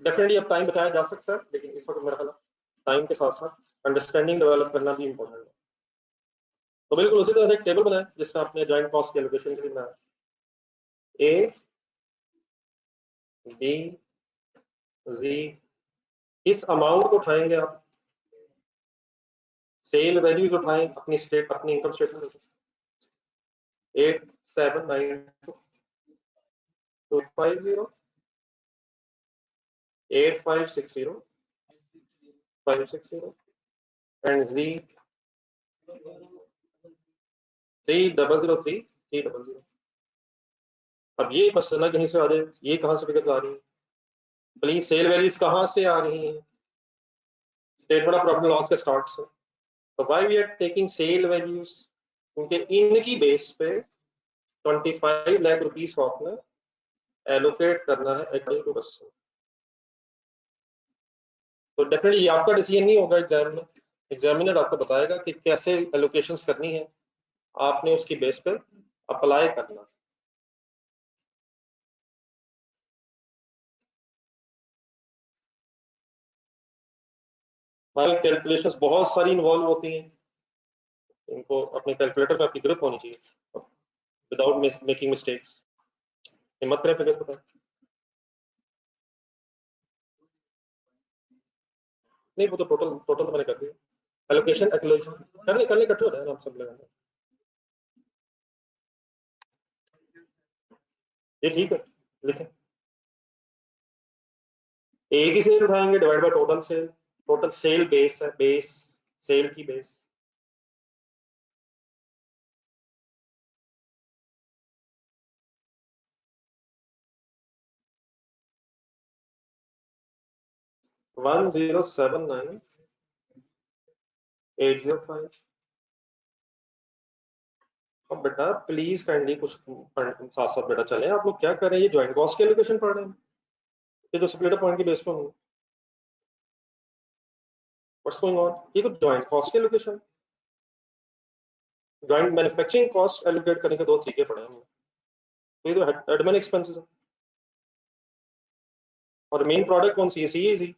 डेफिनेटली अब टाइम बताया जा सकता है, लेकिन इस वक्त मेरा ख्याल टाइम के साथ साथ अंडरस्टैंडिंग डेवलप करना भी इंपॉर्टेंट है। तो बिल्कुल उसी तरह से एक टेबल बनाए जिसमें आपने जॉइंट कॉस्ट की एलोकेशन के लिए बनाया, ए बी जी, किस अमाउंट को उठाएंगे आप, सेल वैल्यूज उठाएं अपनी अपनी इनकम स्टेटमेंट, 879250 8560 560 एंड Z 3003 300। अब ये बस ना कहीं से आ जाए, ये कहां से फिगर्स आ रही है, प्लीज सेल वैल्यूज कहां से आ रही हैं, स्टेटमेंट ऑफ प्रॉफिट लॉस के स्टार्ट से, तो why we are taking sale values, क्योंकि इनकी बेस पे 25 लाख रुपीस को आपने एलोकेट करना है अकॉर्डिंग टू कस्टमर। तो डेफिनेटली आपका डिसीजन नहीं होगा एग्जाम में, एग्जामिनर आपको बताएगा कि कैसे एलोकेशंस करनी है, आपने उसकी बेस पे अप्लाई करना। हमारी कैलकुलेशंस बहुत सारी इन्वॉल्व होती हैं, इनको अपने कैलकुलेटर पे आपकी ग्रिप होनी चाहिए विदाउट मेकिंग मिस्टेक्स। हिम्मत करें फिगर बताएं। नहीं वो तो टोटल टोटल तो मैंने कर दिया, एलोकेशन एलोकेशन कर ले इकट्ठे हो जाए आप सब लगाना। ये ठीक है, लिखें। एक ही सेल उठाएंगे divide by total cell, total sale base है, बेस सेल की बेस। वन 1079805। अब बेटा प्लीज काइंडली कुछ साथ साथ बेटा चले, आप लोग क्या कर रहे हैं, ये ज्वाइंट कॉस्ट की एलोकेशन पढ़ रहे हैं, ये तो स्प्लिट पॉइंट की बेस पे होंगे। व्हाट्स गोइंग ऑन, ये तो ज्वाइंट कॉस्ट की allocation, joint manufacturing cost allocate करने के दो तरीके पड़े हैं, तो ये तो एडमिन एक्सपेंसेस है। और मेन प्रोडक्ट कौन सी है, सी।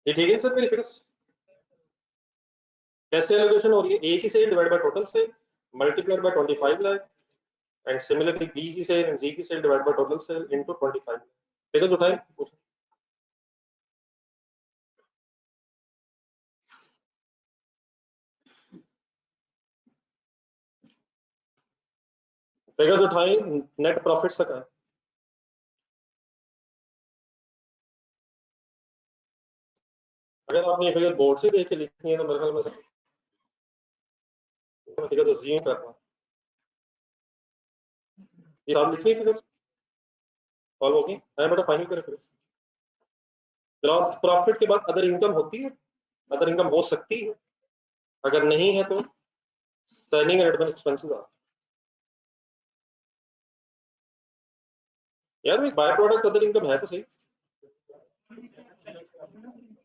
ये ठीक है सर मेरी फिगर कैसे एलोकेशन हो रही है, ए की sale divide by total sale multiplied by 25 lakh, and similarly B की सेल एंड सी की sale divide by total sale into 25। Figures उठाएं, फिगर्स उठाएं, नेट प्रॉफिट्स तक आए। अगर आपने ये फिगर बोर्ड से देख के लिखनी है तो मेरे ख्याल में फिगर तो जीरो करना, ये आप लिखिए फिगर सॉल्व होगी, मैं बेटा फाइनल करें फिर। ग्रॉस प्रॉफिट के बाद अदर इनकम होती है, अदर इनकम हो सकती है, अगर नहीं है तो सेलिंग एंड एडमिन एक्सपेंसेस आ। यार एक बाय प्रोडक्ट अदर इनकम है तो सही,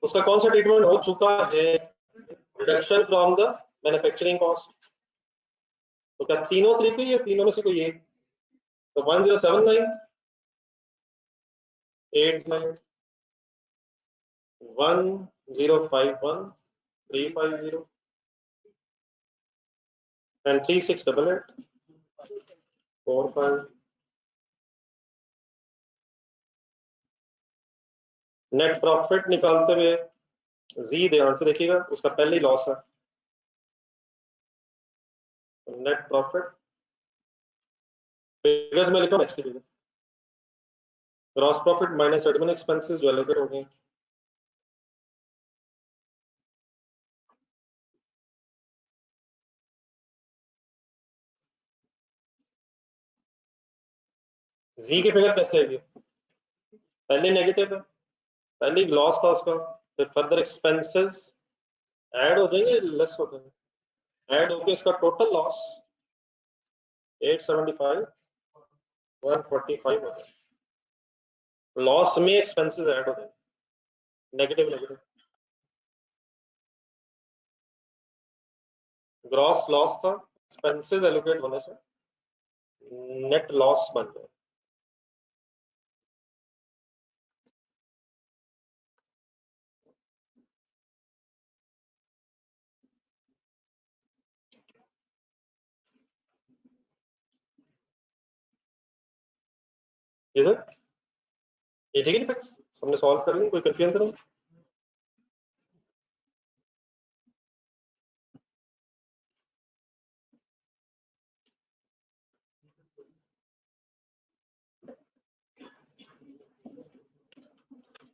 उसका कौन सा ट्रीटमेंट हो चुका है, reduction from the manufacturing cost. तो क्या तीनों तरीके या तीनों में से कोई एक, तो 107989 1051350 and 368845। नेट प्रॉफिट निकालते हुए जी ध्यान से देखिएगा, उसका पहले ही लॉस है, नेट प्रॉफिट फिगर्स में लिखा next figure, gross profit minus admin expenses जो एलोकेट हो गए। जी की फिगर कैसे आएगी, पहले नेगेटिव है, पहले लॉस था उसका, फिर फर्दर एक्सपेंसेस ऐड हो जाएंगे लेस हो जाएंगे, ऐड होके इसका टोटल लॉस 875 145 हो जाएगा, लॉस में एक्सपेंसेस ऐड हो जाएंगे, नेगेटिव नेगेटिव, ग्रॉस लॉस था, एक्सपेंसेस एलोकेट होने से नेट लॉस बन गया। ये सर ये ठीक है ना, हमने सॉल्व कर लिया, कोई कंफ्यूजन करो।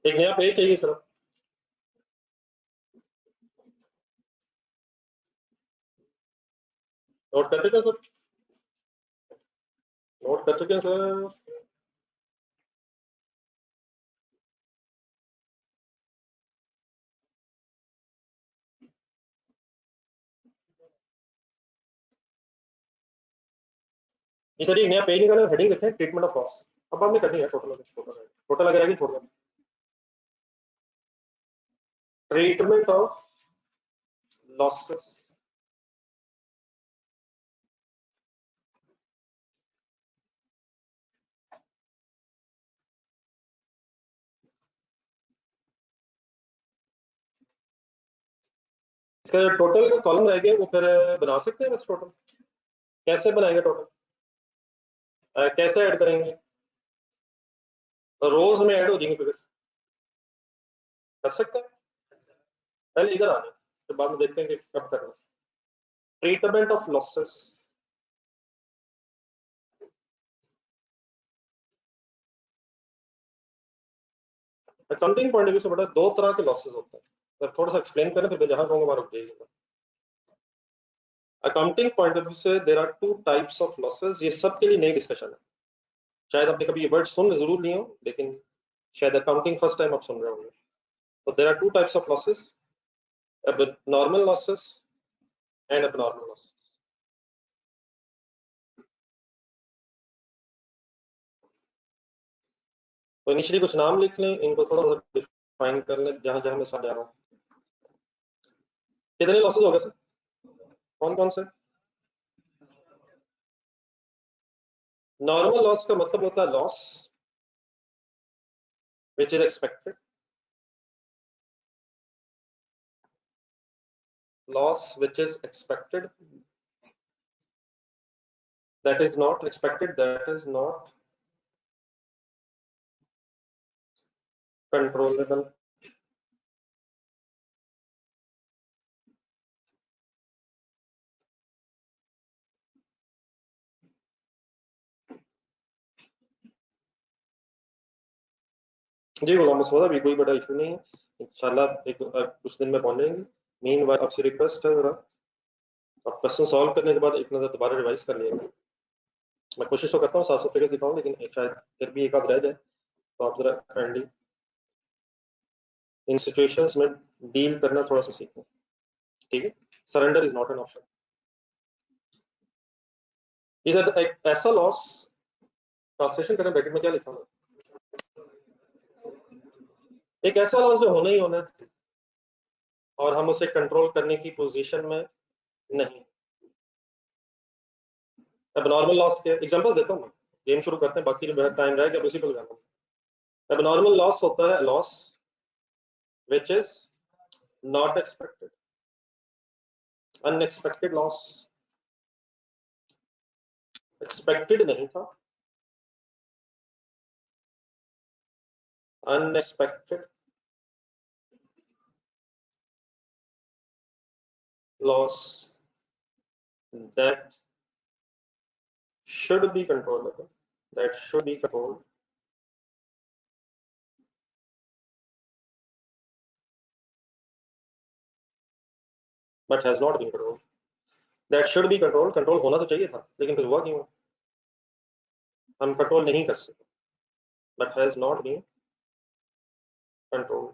एक नया पेज चाहिए सर, नोट करते थे सर, नोट कर चुके हैं सर? ये सर एक नया पेज निकाला, हेडिंग लिखे ट्रीटमेंट ऑफ लॉस। अब हमने करनी है टोटल अगर आएगी छोड़ दें। Treatment of losses. इसका टोटल का कॉलम रह गया वो फिर बना सकते हैं बस टोटल। कैसे बनाएंगे टोटल? कैसे ऐड करेंगे? रोज में ऐड हो जाएंगे फिगर्स। कर सकते हैं, पहले इधर आने तो बाद में देखते हैं कि कब करना। Treatment of losses. Accounting point of view से बड़ा दो तरह के लॉसेस होते हैं, तो थोड़ा सा एक्सप्लेन करें फिर जहां कहूंगा वहां रुक जाइएगा। अकाउंटिंग पॉइंट ऑफ व्यू से there are two types of losses. ये सबके लिए नई डिस्कशन है, शायद आपने कभी ये वर्ड सुन जरूर नहीं हो, लेकिन शायद अकाउंटिंग फर्स्ट टाइम आप सुन रहे होंगे। तो there are two types of losses, normal losses and abnormal losses। तो इनिशियली कुछ नाम लिख लें, इनको थोड़ा सा डिफाइन कर लें जहां जहां मैं समझ आ रहा हूँ। कितने लॉसेस हो गए सर? कौन कौन से? नॉर्मल लॉस का मतलब होता है loss which is expected, loss which is expected, that is not expected, that is not controllable, जी गुलाम मसूद, अभी कोई बड़ा इशू नहीं है, इंशाल्लाह एक कुछ दिन में पहुंच जाएंगे। मीन बाय आपसे रिक्वेस्ट है जरा आप क्वेश्चन सॉल्व करने के बाद एक नजर दोबारा रिवाइज कर लीजिएगा। मैं कोशिश तो करता हूँ 700 फिगर्स दिखाऊं, लेकिन शायद फिर भी एक आध रह जाए, तो आप जरा काइंडली इन सिचुएशंस में डील करना थोड़ा सा सीखें, ठीक है? Surrender is not an option. Is एक ऐसा लॉस, ट्रांसलेशन करें ब्रैकेट में क्या लिखा है, एक ऐसा लॉस जो होना ही होना है और हम उसे कंट्रोल करने की पोजीशन में नहीं। अब नॉर्मल लॉस के एग्जांपल्स देता हूं मैं, गेम शुरू करते हैं, बाकी जो टाइम रहेगा उसी पे लगाना। अब नॉर्मल लॉस होता है loss which is not expected, unexpected loss, expected नहीं था, unexpected loss that should be controllable, that should be controlled, but has not been controlled, that should be controlled, control होना तो चाहिए था लेकिन फिर हुआ क्यों, हम कंट्रोल नहीं कर सके, but has not been controlled।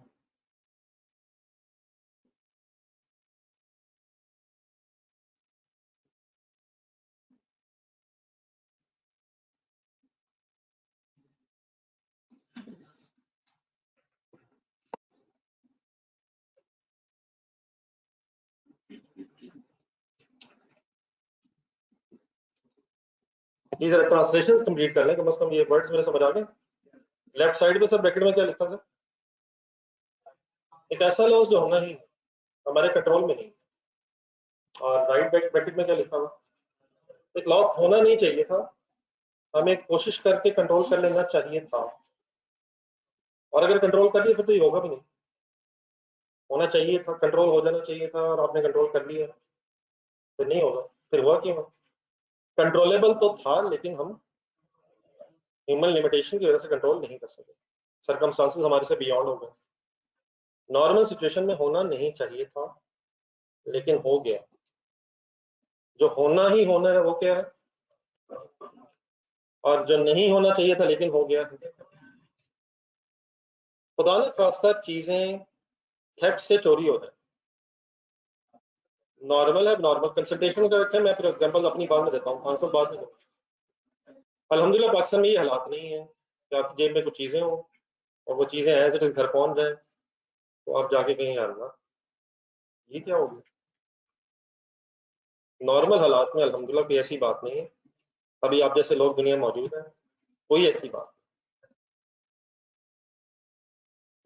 ये जरा ट्रांसलेशंस कंप्लीट कर लें, कम से कम ये वर्ड्स मेरे समझ आ गए। लेफ्ट साइड पे सर ब्रैकेट में क्या लिखा था, एक ऐसा लॉस जो होना ही हमारे कंट्रोल में नहीं, और राइट ब्रैकेट में क्या लिखा हुआ, एक लॉस होना नहीं चाहिए था, हमें कोशिश करके कंट्रोल कर लेना चाहिए था, और अगर कंट्रोल कर लिया फिर तो ये होगा भी नहीं। होना चाहिए था, कंट्रोल हो जाना चाहिए था और आपने कंट्रोल कर लिया, फिर नहीं होगा, फिर हुआ क्यों? कंट्रोलेबल तो था लेकिन हम ह्यूमन लिमिटेशन की वजह से कंट्रोल नहीं कर सके, सरकमस्टांसेस हमारे से बियॉन्ड हो गए। नॉर्मल सिचुएशन में होना नहीं चाहिए था लेकिन हो गया, जो होना ही होना है वो क्या है, और जो नहीं होना चाहिए था लेकिन हो गया। खुदा न खास्ता चीजें थेफ्ट से चोरी हो जाए, नॉर्मल है, नॉर्मल कंसल्टेशन का रखें। मैं फिर एग्जांपल अपनी बात में देता हूँ, आंसर बाद में दूंगा। अल्हम्दुलिल्लाह पाकिस्तान में ये हालात नहीं है कि आपकी जेब में कुछ चीजें हो और वो चीजें एज इट इज घर पहुंच जाए तो आप जाके कहीं यार ना, ये क्या हो गया। नॉर्मल हालात में अल्हम्दुलिल्लाह कोई ऐसी बात नहीं है। अभी आप जैसे लोग दुनिया में मौजूद हैं, कोई ऐसी बात नहीं।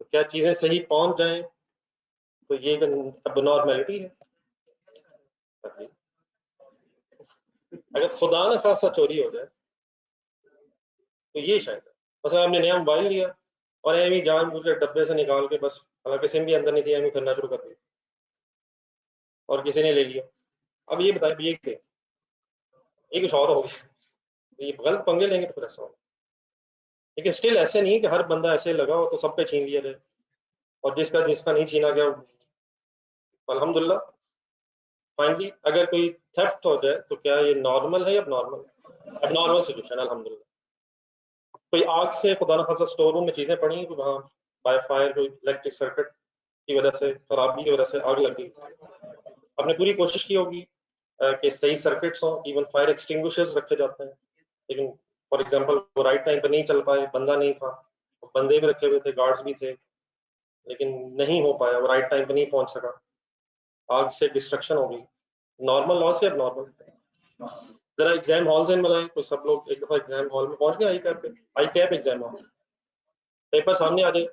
तो क्या चीजें सही पहुंच जाएं तो ये अब नॉर्मेलिटी है। अगर खुदा न खासा चोरी हो जाए तो ये शायद है। मतलब आपने नया मोबाइल लिया और एम ही जानबूझ के डब्बे से निकाल के, बस हालांकि सिम भी अंदर नहीं थी, एम ही करना शुरू कर दिया और किसी ने ले लिया। अब ये बताए ये कुछ और हो गया, तो ये गलत पंगे लेंगे तो फिर ऐसा होगा। लेकिन स्टिल ऐसे नहीं कि हर बंदा ऐसे लगा हो तो सब पे छीन लिया जाए, और जिसका जिसका नहीं छीना गया अल्हम्दुलिल्लाह। फाइनली अगर कोई थेफ्ट हो जाए तो क्या ये नॉर्मल है या अब नॉर्मल, अब नॉर्मल सिचुएशन अल्हम्दुलिल्लाह। कोई आग से खुदा न खासा स्टोर रूम में चीजें पड़ी तो वहाँ बाय फायर कोई इलेक्ट्रिक सर्किट की वजह से, खराबी की वजह से आग लगी। आपने पूरी कोशिश की होगी कि सही सर्किट्स हों, इवन फायर एक्सटिंग्विशर्स रखे जाते हैं, लेकिन फॉर एग्जांपल वो राइट टाइम पे नहीं चल पाए, बंदा नहीं था, बंदे भी रखे हुए थे, गार्ड्स भी थे, लेकिन नहीं हो पाया, वो राइट टाइम पे नहीं पहुंच सका, आग से डिस्ट्रक्शन हो गई। नॉर्मल लॉस है अब नॉर्मल। जरा एग्जाम हॉल से मिलाएं, तो सब लोग एक दफा एग्जाम हॉल में पहुंच गए, आई कैप पे, आई कैप एग्जाम हॉल, पेपर सामने आ जाए।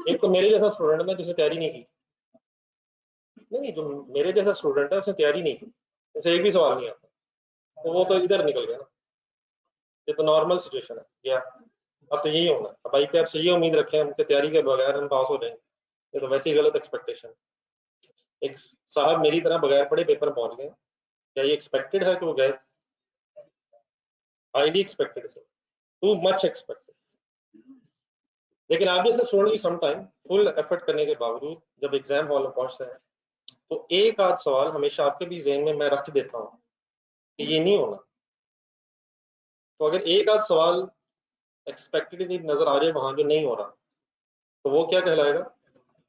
एक तो मेरे जैसा स्टूडेंट है जिसने तैयारी नहीं की, नहीं जो मेरे जैसा स्टूडेंट है उसने तैयारी नहीं की, उसे एक भी सवाल नहीं आता, तो वो तो इधर निकल गया ना। ये तो नॉर्मल सिचुएशन है या अब तो यही होना। अब आई कैप से ये उम्मीद रखें हम कि तैयारी के बगैर हम पास हो जाएंगे, ये तो वैसे ही गलत एक्सपेक्टेशन। एक साहब मेरी तरह बगैर पढ़े पेपर में पहुंच गए, क्या ये एक्सपेक्टेड है कि वो गए? हाईली एक्सपेक्टेड है, टू मच एक्सपेक्टेड। लेकिन आप जैसे स्टूडेंट भी सम टाइम फुल एफर्ट करने के बावजूद जब एग्जाम हॉल में पहुंचते हैं तो एक आध सवाल हमेशा आपके भी ज़हन में मैं रख देता हूँ कि ये नहीं होना। तो अगर एक आध सवाल एक्सपेक्टेड नजर आ जाए वहां जो नहीं हो रहा, तो वो क्या कहलाएगा?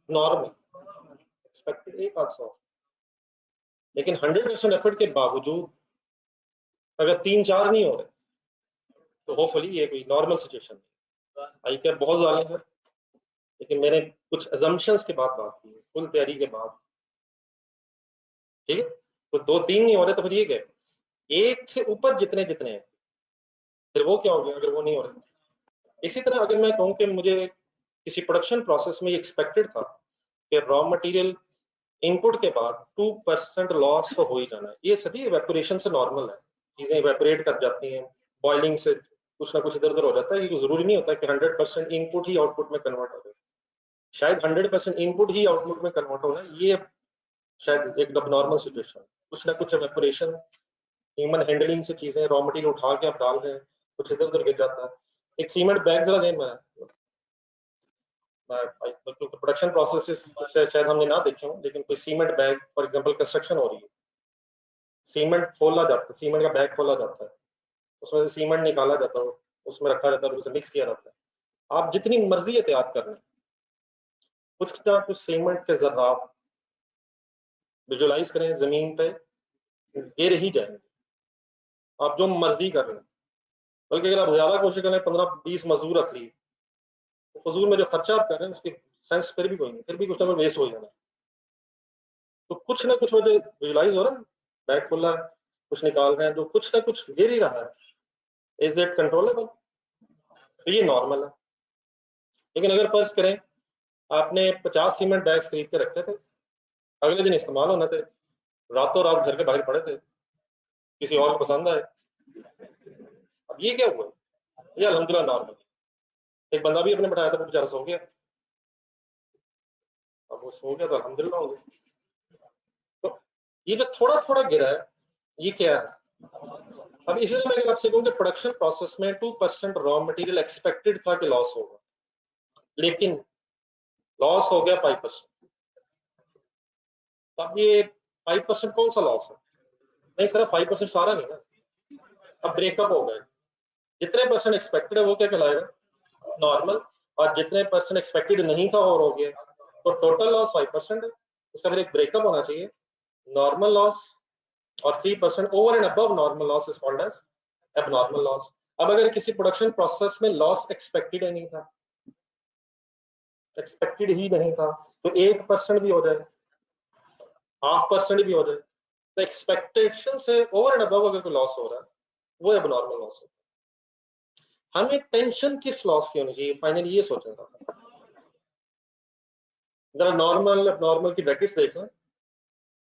नॉर्मल एक्सपेक्टेड एक आध सवाल। लेकिन 100% एफर्ट के बावजूद अगर 3-4 नहीं हो रहे तो होपफुली ये कोई नॉर्मल सिचुएशन नहीं। आई क्या बहुत जालिम है, लेकिन मैंने कुछ अजम्पशंस के बाद बात की है, फुल तैयारी के बाद। ठीक है, तो 2-3 नहीं हो रहे तो फिर ये क्या, एक से ऊपर जितने जितने हैं, फिर वो क्या हो गया अगर वो नहीं हो रहे। इसी तरह अगर मैं कहूँ कि मुझे किसी प्रोडक्शन प्रोसेस में एक्सपेक्टेड था कि रॉ मटेरियल इनपुट के बाद 2% लॉस तो हो ही जाना है, ये सभी इवेपोरेशन से नॉर्मल है, चीजें इवेपोरेट कर जाती हैं, बॉइलिंग से कुछ ना कुछ इधर उधर हो जाता है, ये जरूरी नहीं होता कि 100% इनपुट ही आउटपुट में कन्वर्ट हो जाए। शायद 100% इनपुट ही आउटपुट में कन्वर्ट होना ये शायद एक नॉर्मल सिचुएशन, कुछ ना कुछ इवेपोरेशन, ह्यूमन हैंडलिंग से चीजें, रॉ मटेरियल उठा के आप डाल रहे हैं, कुछ इधर उधर गिर जाता है। एक सीमेंट बैग जरा जेन में है, प्रोडक्शन प्रोसेस शायद हमने ना देखे हो, लेकिन कोई cement bag for example construction हो रही है, सीमेंट खोला जाता है, सीमेंट का बैग खोला जाता है, उसमें से सीमेंट निकाला जाता है, उसमें रखा जाता है, उसे मिक्स किया जाता है। आप जितनी मर्जी एहतियात कर लें, कुछ ना कुछ सीमेंट के जर्रात विजुलाइज करें जमीन पे गिर ही जाएंगे, आप जो मर्जी कर लें। बल्कि अगर आप ज्यादा कोशिश करें, 15-20 मजदूर रख ली, तो फजूल में जो खर्चा आप कर रहे हैं उसकी सेंस फिर भी कोई नहीं, फिर भी कुछ ना कुछ वेस्ट हो जाना है। तो कुछ ना कुछ वजह विजुलाइज हो रहा है, बैग खुला है, कुछ निकाल रहे हैं, जो कुछ ना कुछ गिर ही रहा है, इज इट कंट्रोलेबल? तो ये नॉर्मल है। लेकिन अगर फर्ज करें आपने 50 सीमेंट बैग्स खरीद के रखे थे, अगले दिन इस्तेमाल होने थे, रातों रात घर के बाहर पड़े थे, किसी और को पसंद आए, अब ये क्या हुआ? ये अल्हम्दुलिल्लाह नॉर्मल। एक बंदा भी अपने बैठाया था, वो बेचारा सो गया, अब वो सो गया तो अल्हम्दुलिल्लाह हो गया। तो ये जो थोड़ा थोड़ा गिरा है, ये क्या है? अब इसी तरह मैं अगर आपसे कहूँ कि प्रोडक्शन प्रोसेस में 2% रॉ मटेरियल एक्सपेक्टेड था कि लॉस होगा, लेकिन लॉस हो गया 5%। अब ये 5% कौन सा लॉस है? नहीं सर, 5% सारा नहीं ना, अब ब्रेकअप हो गए, जितने परसेंट एक्सपेक्टेड है वो क्या कहलाएगा, नॉर्मल, और जितने परसेंट एक्सपेक्टेड नहीं था और हो गया, तो टोटल लॉस 5% है। उसका फिर एक ब्रेकअप होना चाहिए, नॉर्मल लॉस और 3% over and above normal loss is called as abnormal loss. अब अगर किसी प्रोडक्शन प्रोसेस में लॉस एक्सपेक्टेड ही नहीं था, एक्सपेक्टेड ही नहीं था, तो 1% भी हो जाए, 0.5% भी हो जाए, तो एक्सपेक्टेशन से ओवर एंड अबव अगर कोई लॉस हो रहा है वो एबनॉर्मल लॉस है। हमें टेंशन किस लॉस की होनी चाहिए, फाइनली ये सोचना था। जरा नॉर्मल एबनॉर्मल की ब्रैकेट्स देख लें।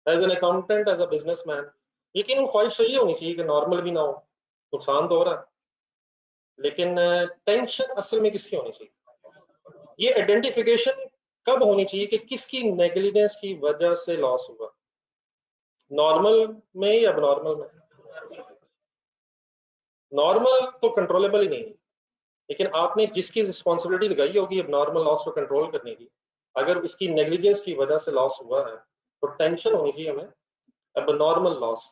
As an accountant, as a businessman, यकीन ख्वाहिश ये होनी चाहिए कि नॉर्मल भी ना हो, नुकसान तो हो रहा है, लेकिन टेंशन असल में किसकी होनी चाहिए, ये आइडेंटिफिकेशन कब होनी चाहिए कि किसकी नेग्लिजेंस की वजह से लॉस हुआ, नॉर्मल में या एबनॉर्मल में। नॉर्मल तो कंट्रोलेबल ही नहीं है, लेकिन आपने जिसकी रिस्पॉन्सिबिलिटी लगाई होगी एबनॉर्मल लॉस को कंट्रोल करने की, अगर उसकी नेग्लिजेंस की वजह से लॉस हुआ है तो टेंशन होनी चाहिए हमें एबनॉर्मल लॉस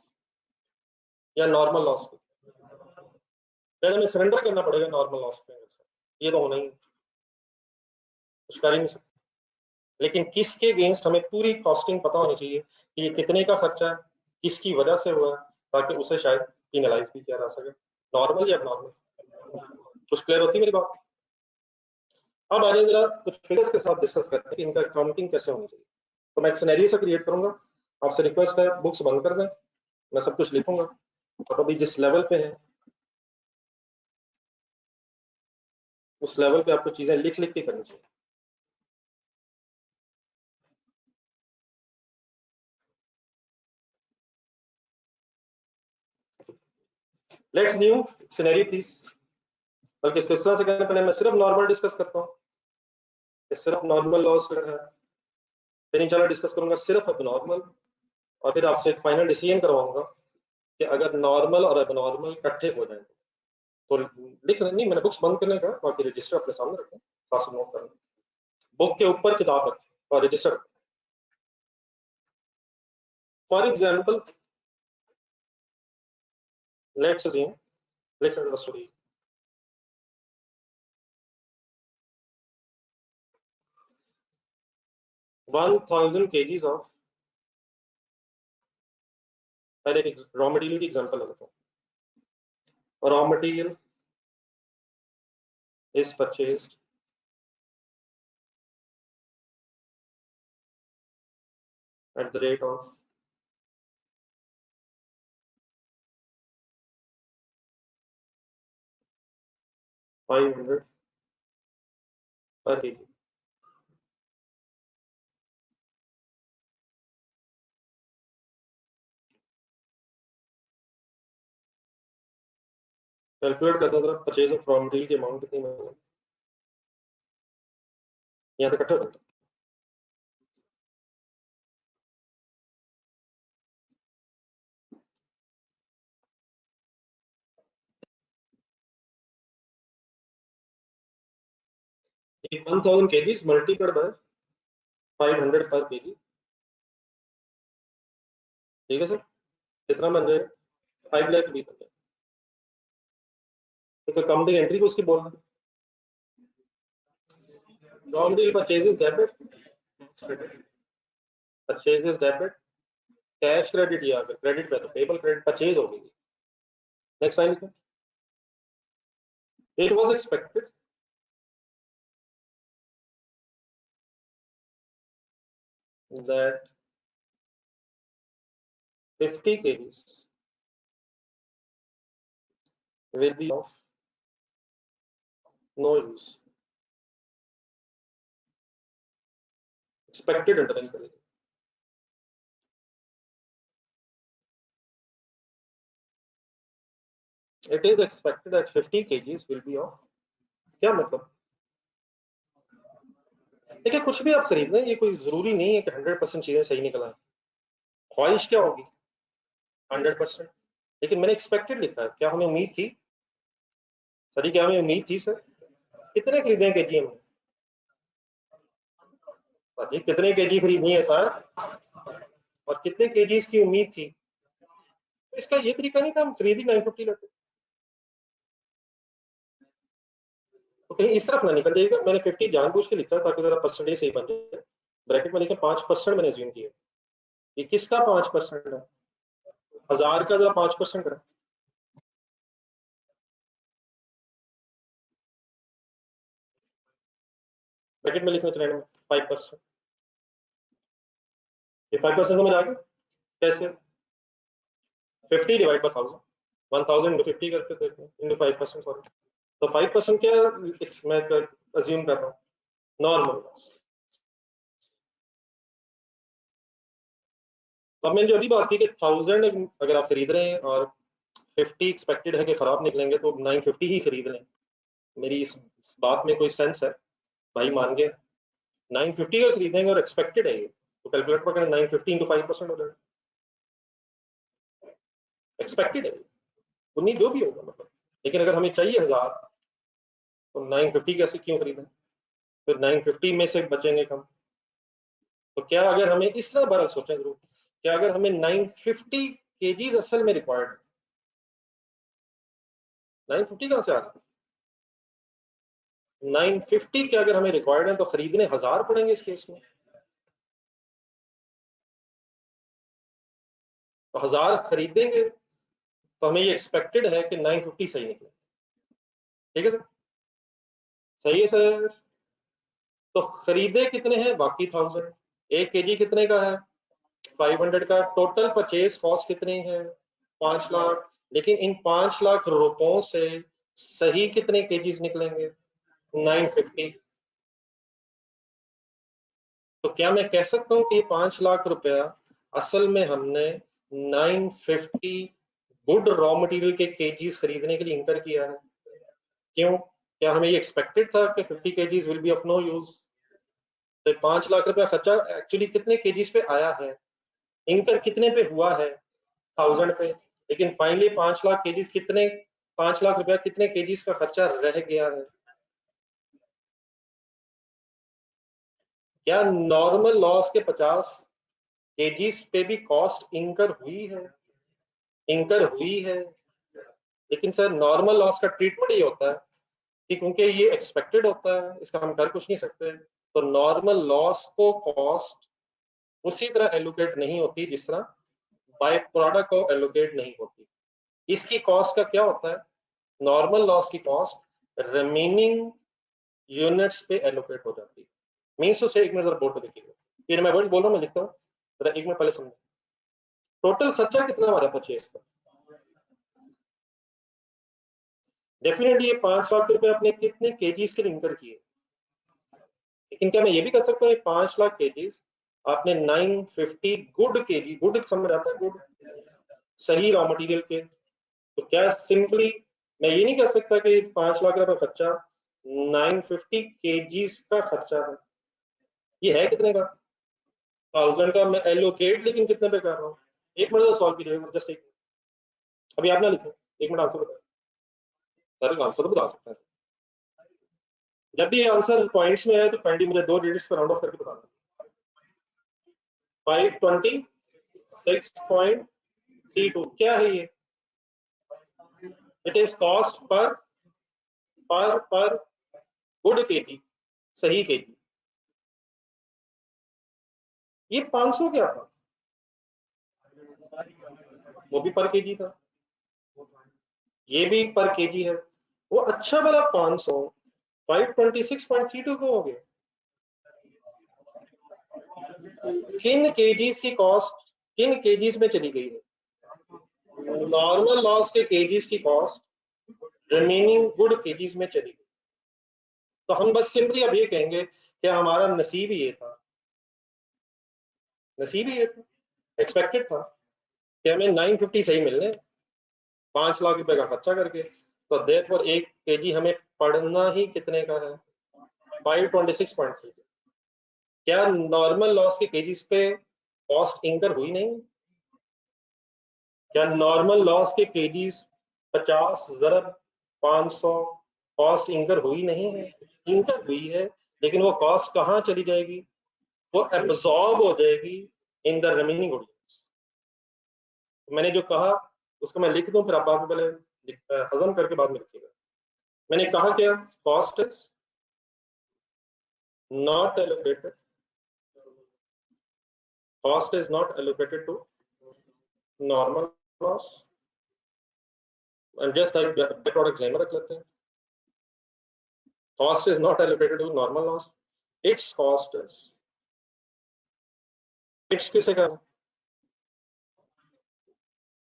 या नॉर्मल लॉस को। फिर हमें सरेंडर करना पड़ेगा नॉर्मल लॉस पे, ये तो होना ही, कुछ कर ही नहीं सकते। लेकिन किसके अगेंस्ट हमें पूरी कॉस्टिंग पता होनी चाहिए कि ये कितने का खर्चा है, किसकी वजह से हुआ है, ताकि उसे शायद पेनलाइज भी किया जा सके, नॉर्मल या एबनॉर्मल। कुछ क्लियर होती है मेरी बात। अब आ रही जरा कुछ फिगर्स के साथ डिस्कस करते हैं कि इनका काउंटिंग कैसे होनी चाहिए। तो मैं एक सिनेरियो से क्रिएट करूंगा, आपसे रिक्वेस्ट है बुक्स बंद कर दें, मैं सब कुछ लिखूंगा और अभी जिस लेवल पे है उस लेवल पे आपको चीजें लिख लिख के करनी चाहिए। Let's new scenario please. बल्कि इसको इस तरह से करने पहले मैं सिर्फ नॉर्मल डिस्कस करता हूँ, सिर्फ नॉर्मल लॉस है, फिर इंशाल्लाह डिस्कस करूंगा सिर्फ एबनॉर्मल, और फिर आपसे एक फाइनल डिसीजन करवाऊंगा कि अगर नॉर्मल और एबनॉर्मल इकट्ठे हो जाए तो लिख नहीं, मैंने बुक्स बंद करने का, बाकी रजिस्टर अपने सामने रखें, साथ से नोट करें, बुक के ऊपर किताब रखें और register. For example let's assume, लिख द स्टोरी, 1000 kgs ऑफ, पहले एक रॉ मटेरियल की एग्जांपल लेता हूं। Raw material is purchased at the rate of 500 per kg। Calculate करते हैं परचेज ऑफ रॉ मटेरियल की अमाउंट कितनी है, यहाँ तक इकट्ठा करते 1000 kgs मल्टीप्लाइड बाय 500 पर केजी, ठीक है सर, कितना बन जाएगा, 5 लाख रुपीज बन जाएगा। तो काउंटिंग एंट्री को उसकी बोलना, raw material purchases debit, purchases debit, cash credit, या क्रेडिट पे तो पेबल क्रेडिट, परचेज होगी। नेक्स्ट लाइन लिखो, it was expected that 50 kgs will be of no use, expected underline करेंगे। It is expected that 50 kgs will be of, क्या मतलब, देखिए कुछ भी आप खरीद लें, ये कोई जरूरी नहीं है कि 100% चीजें सही निकल आए। ख्वाहिश क्या होगी, 100%, लेकिन मैंने एक्सपेक्टेड लिखा है, क्या हमें उम्मीद थी सर, क्या हमें उम्मीद थी सर, कितने खरीदे केजी हमने, जी कितने केजी खरीदनी है सर, और कितने केजी की उम्मीद थी, तो इसका ये तरीका नहीं था हम खरीदी 950 लेते। तो कहीं इस तरफ ना निकल जाएगा। मैंने 50 जानबूझ के लिखा ताकि जरा परसेंटेज सही बन जाए। ब्रैकेट में लिखा 5% मैंने अज्यूम किया। ये किसका 5% है? 1000 का जरा 5% करा। ब्रैकेट में लिखना चाहिए 5%। ये 5% समझ आ गया कैसे? 50 डिवाइड बाय 1000 इंटू 50 करके देखो, इंटू 5%, सॉरी। तो 5% क्या मैं अज्यूम कर रहा हूँ? Normal loss. तो अब मैंने जो अभी बात की कि 1000 अगर आप खरीद रहे हैं और 50 एक्सपेक्टेड है कि खराब निकलेंगे तो 950 ही खरीद लें। मेरी इस बात में कोई सेंस है? भाई मान गए 950 का खरीदेंगे और एक्सपेक्टेड है ये, तो कैलकुलेट पर करें 950 इंटू 5% हो जाएगा। एक्सपेक्टेड है, उम्मीद जो भी होगा मतलब। लेकिन अगर हमें चाहिए 1000 तो 950 कैसे क्यों खरीदें? फिर 950 में से बचेंगे कम। तो क्या अगर हमें इस तरह बार सोचें जरूर, क्या अगर हमें 950 केजीज असल में रिक्वायर्ड, 950 कहां से आ रहा है? 950 क्या अगर हमें रिक्वायर्ड है तो खरीदने 1000 पड़ेंगे इस केस में। तो 1000 खरीदेंगे तो हमें ये एक्सपेक्टेड है कि 950 सही निकले। ठीक है सर? सही है सर। तो खरीदे कितने हैं? बाकी 1000। 1 केजी कितने का है? 500 का। टोटल परचेज कॉस्ट कितनी है? 5 लाख। लेकिन इन 5 लाख रुपयों से सही कितने केजीज निकलेंगे? 950। तो क्या मैं कह सकता हूं कि ये 5 लाख रुपया असल में हमने 950 गुड रॉ मटेरियल के केजीज खरीदने के लिए इंकर किया है? क्यों? क्या हमें ये एक्सपेक्टेड था कि 50 kgs will be of no use? तो 5 लाख रुपया खर्चा एक्चुअली कितने केजीज पे आया है? इंकर कितने पे हुआ है? 1000 पे। लेकिन फाइनली 5 लाख केजीज कितने, 5 लाख रुपया कितने केजीज का खर्चा रह गया है? क्या नॉर्मल लॉस के 50 केजीज पे भी कॉस्ट इंकर हुई है? इंकर हुई है। लेकिन सर नॉर्मल लॉस का ट्रीटमेंट ये होता है कि क्योंकि ये एक्सपेक्टेड होता है, इसका हम कर कुछ नहीं सकते, तो नॉर्मल लॉस को कॉस्ट उसी तरह एलोकेट नहीं होती जिस तरह बाय प्रोडक्ट को एलोकेट नहीं होती। इसकी कॉस्ट का क्या होता है? नॉर्मल लॉस की कॉस्ट रिमेनिंग यूनिट्स पे एलोकेट हो जाती है। मीन्स टू से, एक मिनट जरा बोर्ड पे देखिएगा, फिर मैं वर्ड्स बोल रहा हूँ, मैं लिखता हूँ जरा, एक मिनट पहले समझो। टोटल खर्चा कितना हमारा परचेज का? डेफिनेटली ये 5 लाख रुपए आपने कितने केजीज के लिए इंकर किए? लेकिन क्या मैं ये भी कर सकता हूँ 5 लाख केजीज आपने 950 गुड केजी, गुड समझ आता है, गुड सही रॉ मटेरियल के, तो क्या सिंपली मैं ये नहीं कह सकता कि 5 लाख रुपए खर्चा 950 केजीज का खर्चा है? ये है कितने का? 1000 का। मैं एलोकेट लेकिन कितने पे कर रहा हूँ? एक मिनट सॉल्व कीजिएगा, जस्ट एक। अभी आप ना लिखें, एक मिनट आंसर बताए। सर आंसर तो बता सकते हैं। जब भी आंसर पॉइंट्स में है तो काइंडली मुझे 2 डिजिट्स पर राउंड ऑफ करके बताना। 526.32 क्या है ये? It is cost per good KG, सही केजी। ये 500 क्या था? वो भी पर केजी था, ये भी पर केजी है। वो अच्छा वाला 500 526.32 को हो गया। किन केजीज की कॉस्ट किन केजीज में चली गई है? नॉर्मल लॉस के केजीज की कॉस्ट रिमेनिंग गुड केजीज में चली गई। तो हम बस सिंपली अब ये कहेंगे कि हमारा नसीब ही ये था, नसीब ही ये था, एक्सपेक्टेड था कि हमें 950 सही मिलने, 5 लाख रुपए का खर्चा करके। तो देयरफॉर 1 केजी हमें पड़ना ही कितने का है? 526.3। क्या नॉर्मल लॉस के केजीज पे कॉस्ट इंकर हुई नहीं? क्या नॉर्मल लॉस के केजीज 50 ज़रब 500 कॉस्ट इंकर हुई नहीं है? इंकर हुई है, लेकिन वो कॉस्ट कहाँ चली जाएगी? वो एब्जॉर्ब हो जाएगी इन द रिमेनिंग ऑडियंस। मैंने जो कहा उसको मैं लिख दूं, फिर आप बाद में पहले हजम करके बाद में लिखिएगा। मैंने कहा क्या, cost is not allocated, cost is not allocated to normal loss, and just like byproduct same रख लेते हैं, cost is not allocated to normal loss, its cost is, its किसे कहा,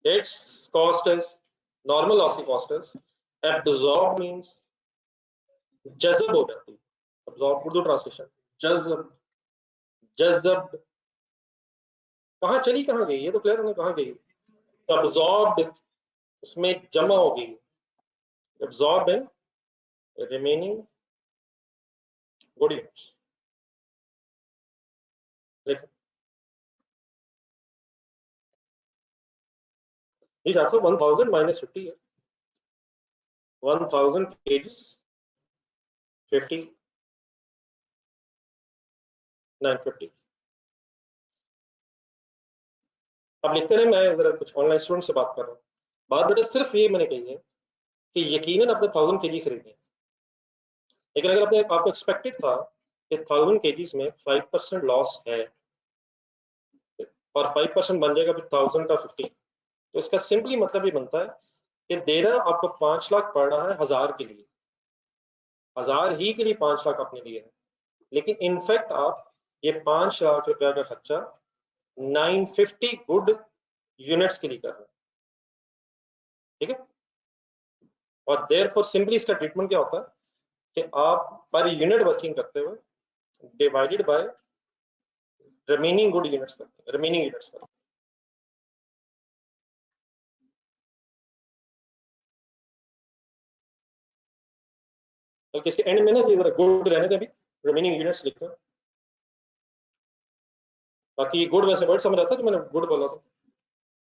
its cost is, normal loss की cost is, absorb means जज़ब हो जाती है, absorb Urdu translation, जज़ब, जज़ब कहाँ चली कहाँ गई, ये तो क्लियर होना कहाँ गई, absorbed उसमें जमा हो गई, absorb in remaining good units, देखो इस 1000 minus 50 है, 1000 kgs 50 950। अब लिखते रहे, मैं जरा कुछ ऑनलाइन स्टूडेंट से बात कर रहा हूँ, बात बेटा सिर्फ ये मैंने कही है कि यकीनन आपने 1000 kg खरीदनी है, लेकिन अगर आपने आपको एक्सपेक्टेड था कि 1000 kgs में 5% लॉस है और 5% बन जाएगा फिर 1000 का 50, तो इसका सिंपली मतलब ये बनता है कि देना आपको 5 लाख पड़ रहा है 1000 के लिए, 1000 ही के लिए 5 लाख आपने लिए है, लेकिन इनफैक्ट आप ये 5 लाख रुपया का खर्चा 950 गुड यूनिट्स के लिए कर रहे हैं, ठीक है। और देयरफॉर सिंपली इसका ट्रीटमेंट क्या होता है कि आप पर यूनिट वर्किंग करते हुए divided by remaining good units करते हैं, रिमेनिंग यूनिट्स करते हैं। तो इसके एंड में ना ये जरा गुड रहने दें, अभी रिमेनिंग यूनिट्स लिखते हैं, बाकी गुड वैसे वर्ड समझ आता है, जो मैंने गुड बोला था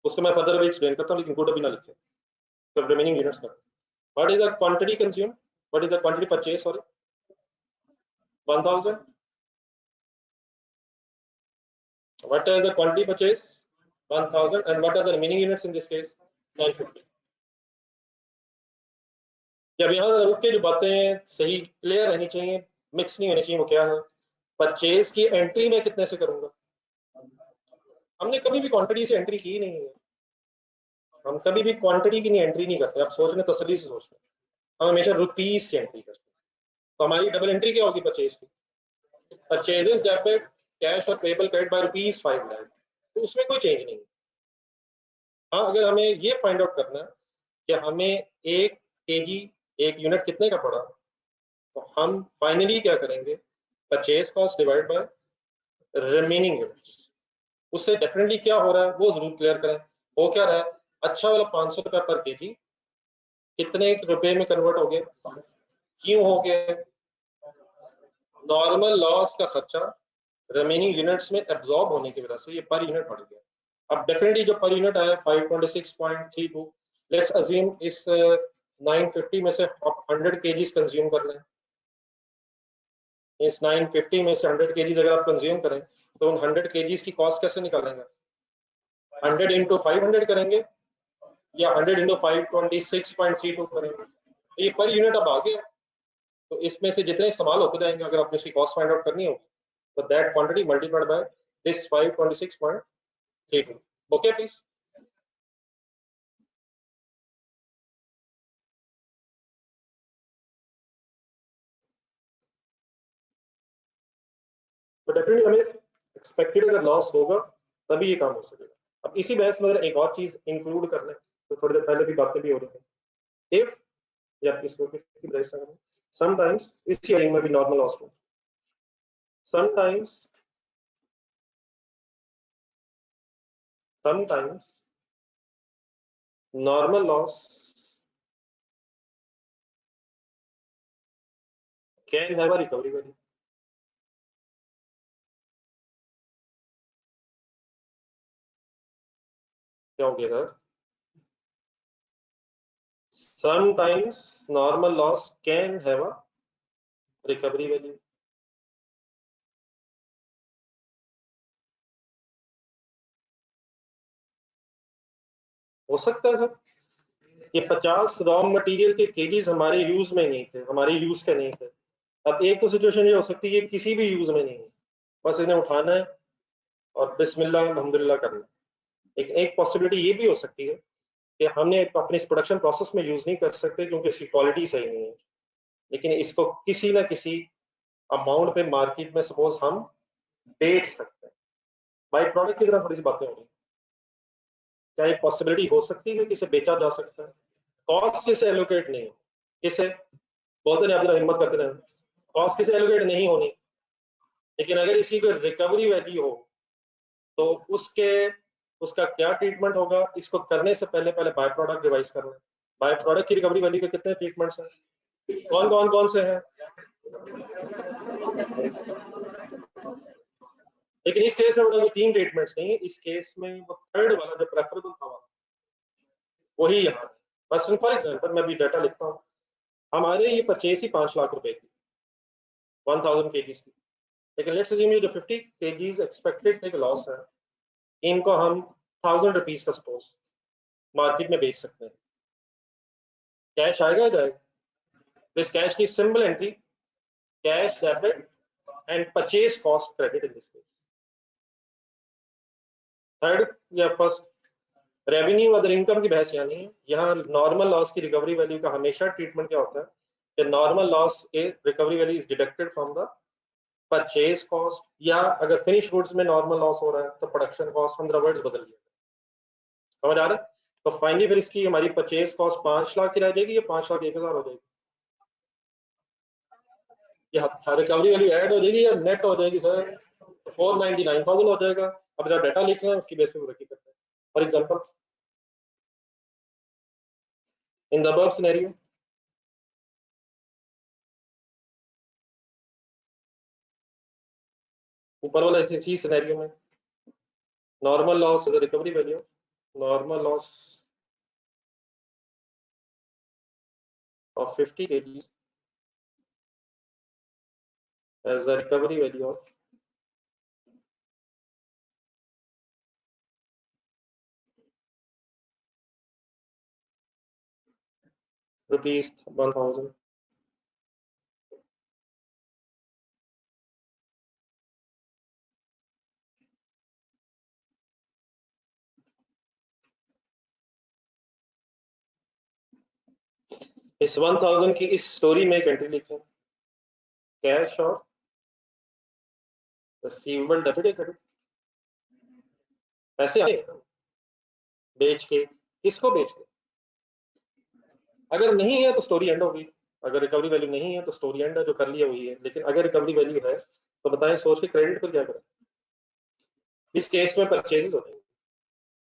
उसको मैं फर्दर अभी एक्सप्लेन करता हूँ, लेकिन गुड अभी ना लिखे, तो रिमेनिंग यूनिट्स का what is the quantity consume, what is the quantity purchase, sorry 1000, what is the quantity purchase 1000, and what are the remaining units in this case 950। जब यहाँ रुक के जो बातें सही क्लियर रहनी चाहिए, मिक्स नहीं होनी चाहिए, वो क्या है, परचेज की एंट्री मैं कितने से करूंगा, हमने कभी भी क्वांटिटी से एंट्री की नहीं है, हम कभी भी क्वांटिटी की नहीं एंट्री नहीं करते, आप सोच रहे तसल्ली से सोच रहे, हम हमेशा रुपीस की एंट्री करते हैं, तो हमारी डबल एंट्री क्या होगी परचेज की, परचेजेस डेबिट कैश और पेबल क्रेडिट बाय ₹5 लाख, तो उसमें कोई चेंज नहीं है। हाँ, अगर हमें ये फाइंड आउट करना है कि हमें 1 kg 1 यूनिट कितने का पड़ा, तो हम फाइनली क्या करेंगे, purchase cost divide by remaining units, उससे डेफिनेटली क्या हो रहा है वो जरूर क्लियर करें, हो क्या रहा है, अच्छा वाला 500 रुपया पर केजी कितने रुपए में कन्वर्ट हो गया, क्यों हो गया, नॉर्मल लॉस का खर्चा रिमेनिंग यूनिट्स में एब्जॉर्ब होने की वजह से ये पर यूनिट बढ़ गया। अब डेफिनेटली जो पर यूनिट आया 526.32, लेट्स अज्यूम इस 950 में से आप 100 kgs कंज्यूम कर लें, इस 950 में से 100 kgs अगर आप कंज्यूम करें तो उन 100 kgs की कॉस्ट कैसे निकालेंगे, 100 इंटू 500 करेंगे या 100 इंटू 526.32 करेंगे, तो ये पर यूनिट अब आ गया, तो इसमें से जितने इस्तेमाल होते जाएंगे अगर आपने इसकी कॉस्ट फाइंड आउट करनी होगी, तो that quantity multiplied by this 526.32, okay please. तो डेफिनेटली हमें एक्सपेक्टेड अगर लॉस होगा तभी ये काम हो सकेगा। अब इसी बहस में अगर एक और चीज इंक्लूड कर लें, तो थोड़ी देर पहले भी बातें भी हो रही थी, इफ या समटाइम्स इस हियरिंग में भी नॉर्मल लॉस हो, sometimes normal loss can have a recovery value, क्या हो गया sir, sometimes normal loss can have a recovery value, हो सकता है सर, ये 50 रॉ मटेरियल के केजीज हमारे यूज में नहीं थे, हमारे यूज के नहीं थे। अब एक तो सिचुएशन ये हो सकती है कि किसी भी यूज में नहीं है, बस इन्हें उठाना है और बिस्मिल्लाह अल्हम्दुलिल्लाह करना है। एक पॉसिबिलिटी ये भी हो सकती है कि हमने अपने इस प्रोडक्शन प्रोसेस में यूज नहीं कर सकते क्योंकि इसकी क्वालिटी सही नहीं है, लेकिन इसको किसी ना किसी अमाउंट पे मार्केट में सपोज हम बेच सकते हैं। बाई प्रोडक्ट की तरह थोड़ी सी बातें हो रही, क्या एक पॉसिबिलिटी हो सकती है कि इसे बेचा जा सकता है? कॉस्ट किसे एलोकेट नहीं हो, किसे बोलते नहीं, आप जरा हिम्मत करते रहे, कॉस्ट किसे एलोकेट नहीं होनी, लेकिन अगर इसकी कोई रिकवरी वैल्यू हो तो उसका क्या ट्रीटमेंट होगा, इसको करने से पहले पहले बाय प्रोडक्ट डिवाइस करना है। बाय प्रोडक्ट की रिकवरी वैल्यू के कितने ट्रीटमेंट्स हैं, कौन से हैं? लेकिन इस केस में बड़ा 3 ट्रीटमेंट्स नहीं है, इस केस में वो थर्ड वाला जो प्रेफरेबल था वही यहाँ। बस फॉर एग्जाम्पल मैं भी डाटा लिखता हूँ, हमारे ये परचेज ही 5 लाख रुपए की 1000 केजीज की, लेकिन लेट्स अज्यूम ये जो 50 केजीज एक्सपेक्टेड थे लॉस है, इनको हम 1000 रुपीज का सपोज मार्केट में बेच सकते हैं, कैश आएगा जाएगा? दिस कैश की simple entry, cash debit and purchase cost credit in this case. Third या फर्स्ट, रेवेन्यू अदर इनकम की बहस यहाँ नहीं है, यहाँ नॉर्मल लॉस की रिकवरी वैल्यू का हमेशा ट्रीटमेंट क्या होता है कि नॉर्मल लॉस के recovery value is deducted from the purchase cost, या अगर फिनिश गुड्स में नॉर्मल लॉस हो रहा है तो प्रोडक्शन कॉस्ट, हम वर्ड्स बदल दिए। समझ आ रहा है? तो फाइनली फिर इसकी हमारी परचेज कॉस्ट 5 लाख की रह जाएगी या 5,01,000 हो जाएगी, या रिकवरी वैल्यू ऐड हो जाएगी या नेट हो जाएगी सर? 499,000 हो जाएगा। अब जब डाटा लिख रहे हैं उसकी बेस पे रखी करते हैं। For example in the above scenario, ऊपर वाला इसी सिनेरियो में normal loss is a recovery value, normal loss of 50 kg as a recovery value of rupees 1000. इस 1000 की इस स्टोरी में एक एंट्री लिखें, कैश और रिसीवेबल डेबिट क्रेडिट, पैसे आए बेच के, किसको बेच के? अगर नहीं है तो स्टोरी एंड होगी, अगर रिकवरी वैल्यू नहीं है तो स्टोरी एंड है, जो कर लिया वही है। लेकिन अगर रिकवरी वैल्यू है तो बताएं सोच के क्रेडिट पर क्या करें? इस केस में परचेजेस होते हैं।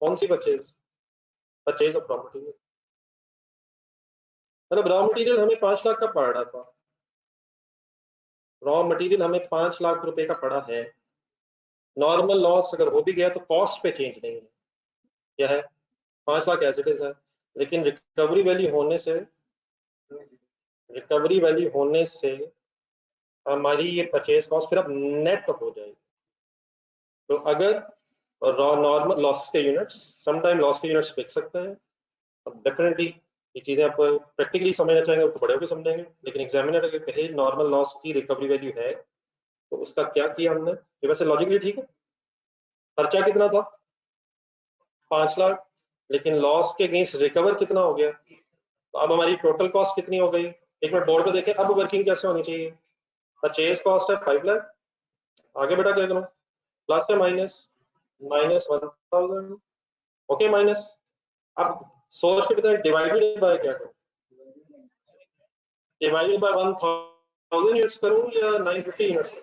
कौन सी purchase? Purchase of raw material. मतलब रॉ मटेरियल हमें 5 लाख का पड़ रहा था, रॉ मटेरियल हमें 5 लाख रुपए का पड़ा है, नॉर्मल लॉस अगर हो भी गया तो कॉस्ट पे चेंज नहीं है, क्या है 5 लाख एज इट इज है। लेकिन रिकवरी वैल्यू होने से हमारी ये परचेज कॉस्ट फिर अब नेट हो जाएगी। तो अगर नॉर्मल लॉस के यूनिट्स, समटाइम लॉस के यूनिट्स बिक सकते हैं, अब डेफिनेटली ये चीजें आप प्रैक्टिकली समझना चाहेंगे तो बड़े होकर समझेंगे, लेकिन एग्जामिनर अगर कहे नॉर्मल लॉस की रिकवरी वैल्यू है तो उसका क्या किया हमने, ये वैसे लॉजिकली ठीक है। खर्चा कितना था? 5 लाख, लेकिन लॉस के अगेंस्ट रिकवर कितना हो गया? तो अब हमारी टोटल कॉस्ट कितनी हो गई? एक मिनट बोर्ड पे देखें, अब वर्किंग कैसे होनी चाहिए? परचेज कॉस्ट है 5 लाख, आगे बेटा क्या करूं, प्लस या माइनस? Minus 1000, okay minus. अब सोच के बताएं डिवाइडेड बाय क्या करूं, डिवाइडेड बाय 1000 यूनिट्स करूं या 950 यूनिट्स करूं?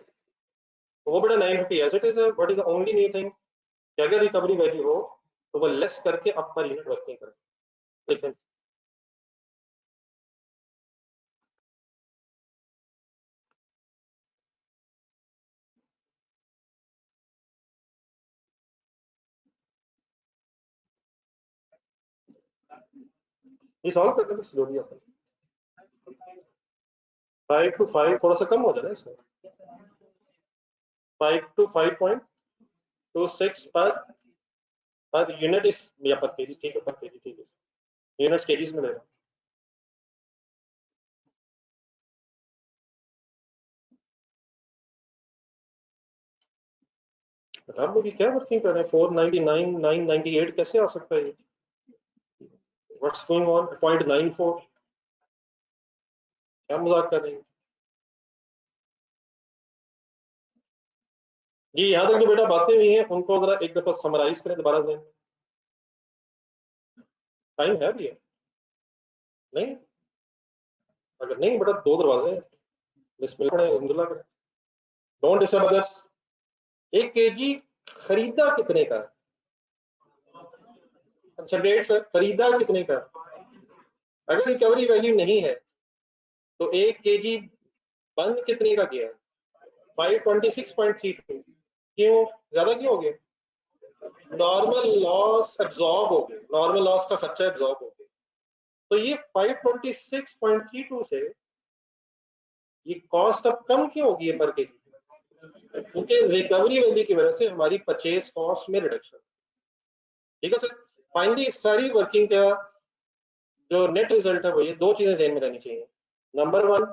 तो वो बेटा 950 एज इट इज है। What is the only new thing कि अगर रिकवरी वैल्यू हो तो वो लेस करके अब पर यूनिट वर्किंग करें। देखिए ये सॉल्व करने में स्लोली आता है, 5 to 5 थोड़ा सा कम हो जाए ना इसमें, 5 to 5.26 पर यूनिट इस या पर केजी, ठीक है पर केजी ठीक है। यूनिट्स केजीज में ले रहा हूँ। अब मुझे क्या वर्किंग कर रहे हैं 499 998 कैसे आ सकता है ये? व्हाट्स गोइंग ऑन 0.94 क्या मजाक कर रहे हैं जी। यहाँ तक जो बेटा बातें हुई हैं उनको जरा एक दफा समराइज करें दोबारा से। टाइम है भी है नहीं? अगर नहीं बेटा 2 दरवाजे हैं, बिस्मिल्लाह पढ़े अल्हम्दुलिल्लाह करें, डोंट डिस्टर्ब अदर्स। 1 केजी खरीदा कितने का? अच्छा डेट सर, खरीदा कितने का? अगर रिकवरी वैल्यू नहीं है तो 1 केजी बंद कितने का किया? 526.32। क्यों ज्यादा क्यों हो गया? नॉर्मल लॉस एब्जॉर्ब हो गया, नॉर्मल लॉस का खर्चा एब्जॉर्ब हो गया। तो ये 526.32 से ये कॉस्ट अब कम क्यों होगी है पर केजी? क्योंकि रिकवरी वैल्यू की वजह से हमारी परचेज कॉस्ट में रिडक्शन। ठीक है सर। फाइनली सारी वर्किंग का जो नेट रिजल्ट है वो ये 2 चीजें ध्यान में रहनी चाहिए। Number 1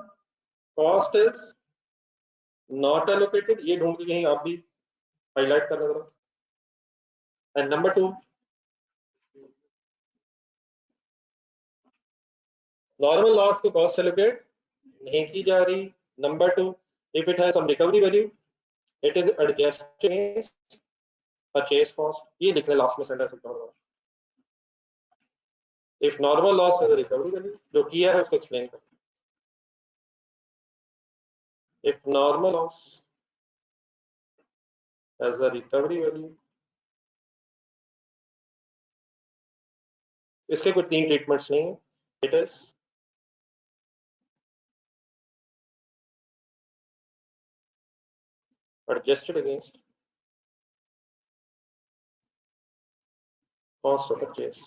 cost is not allocated, ये ढूंढ के कहीं आप भी हाईलाइट कर रहे। एंड नंबर 2 नॉर्मल लॉस को कॉस्ट एलोकेट नहीं की जा रही। Number 2 if it has some recovery value it is adjusted purchase cost. ये लिख ले लास्ट में सेंटेंस में। If normal loss has recovery value, जो किया है उसको एक्सप्लेन कर। If normal loss has a recovery value, इसके कोई 3 ट्रीटमेंट्स नहीं है। It is adjusted against cost of purchase.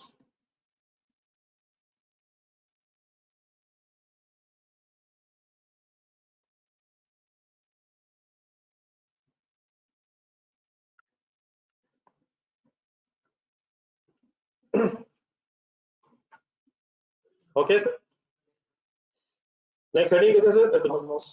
Okay sir. Next heading is sir economic loss.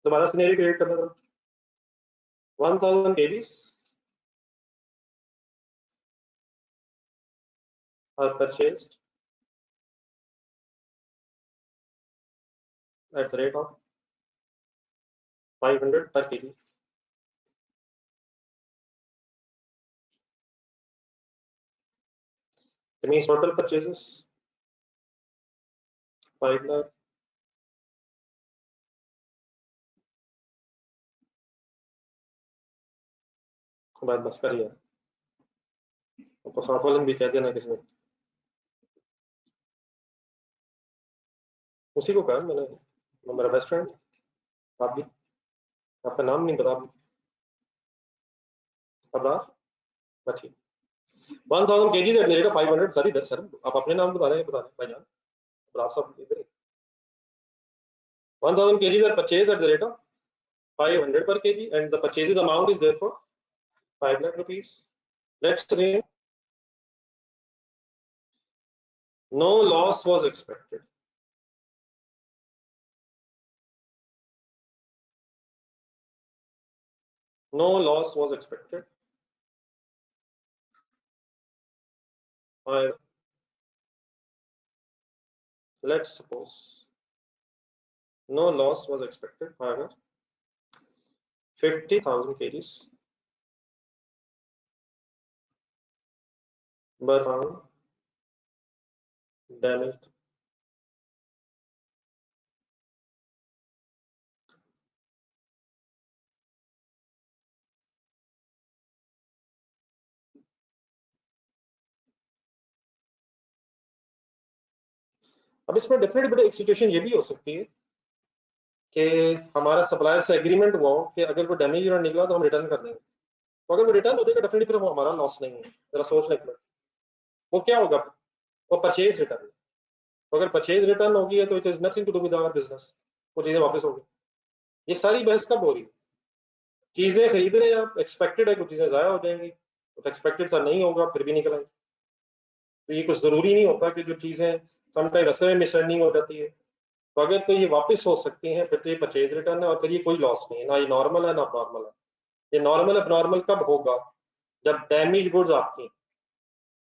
दोबारा सिनेरियो क्रिएट करना था। 1000 kgs are purchased at the rate of 500 per kg. It means total purchases 5 lakh बात बस करिए। तो साथ वाले भी कह देना किसने, उसी को कहा मैंने, मेरा बेस्ट फ्रेंड। आप भी, आपका नाम नहीं पता सरदार अच्छी। 1000 kgs at the rate of 500। Sir इधर सर आप अपने नाम बता रहे हैं, बता रहे हैं भाईजान, आप सब इधर। 1000 kgs are purchased at the rate of 500 per kg and the purchases amount is therefore 5 lakh rupees. Let's assume no loss was expected. No loss was expected. Let's suppose no loss was expected. However, 50,000 kgs were found damaged. अब इसमें definitely बेटा एक situation ये भी हो सकती है कि हमारा सप्लायर से एग्रीमेंट हुआ हो कि अगर कोई डैमेज यूनिट निकला तो हम रिटर्न कर देंगे। तो अगर वो रिटर्न हो जाएगा डेफिनेटली फिर वो हमारा लॉस नहीं है। जरा सोच लें वो क्या होगा। वो परचेज रिटर्न। तो अगर परचेज रिटर्न होगी है तो it is nothing to do with our business, वो चीजें वापस होगी। ये सारी बहस कब हो रही है? चीजें खरीद रहे हैं आप, एक्सपेक्टेड है कुछ चीजें जाया हो जाएंगी, तो एक्सपेक्टेड था नहीं होगा फिर भी निकल आएंगे। तो ये कुछ जरूरी नहीं होता कि जो चीजें समटाइम रस्ते में मिसअंडरस्टैंडिंग हो जाती है। तो अगर तो ये वापस हो सकती हैं फिर तो ये परचेज रिटर्न है, और फिर ये कोई लॉस नहीं है, ना ये नॉर्मल है ना नॉर्मल है। ये नॉर्मल अब नॉर्मल कब होगा? जब डैमेज गुड्स आपकी।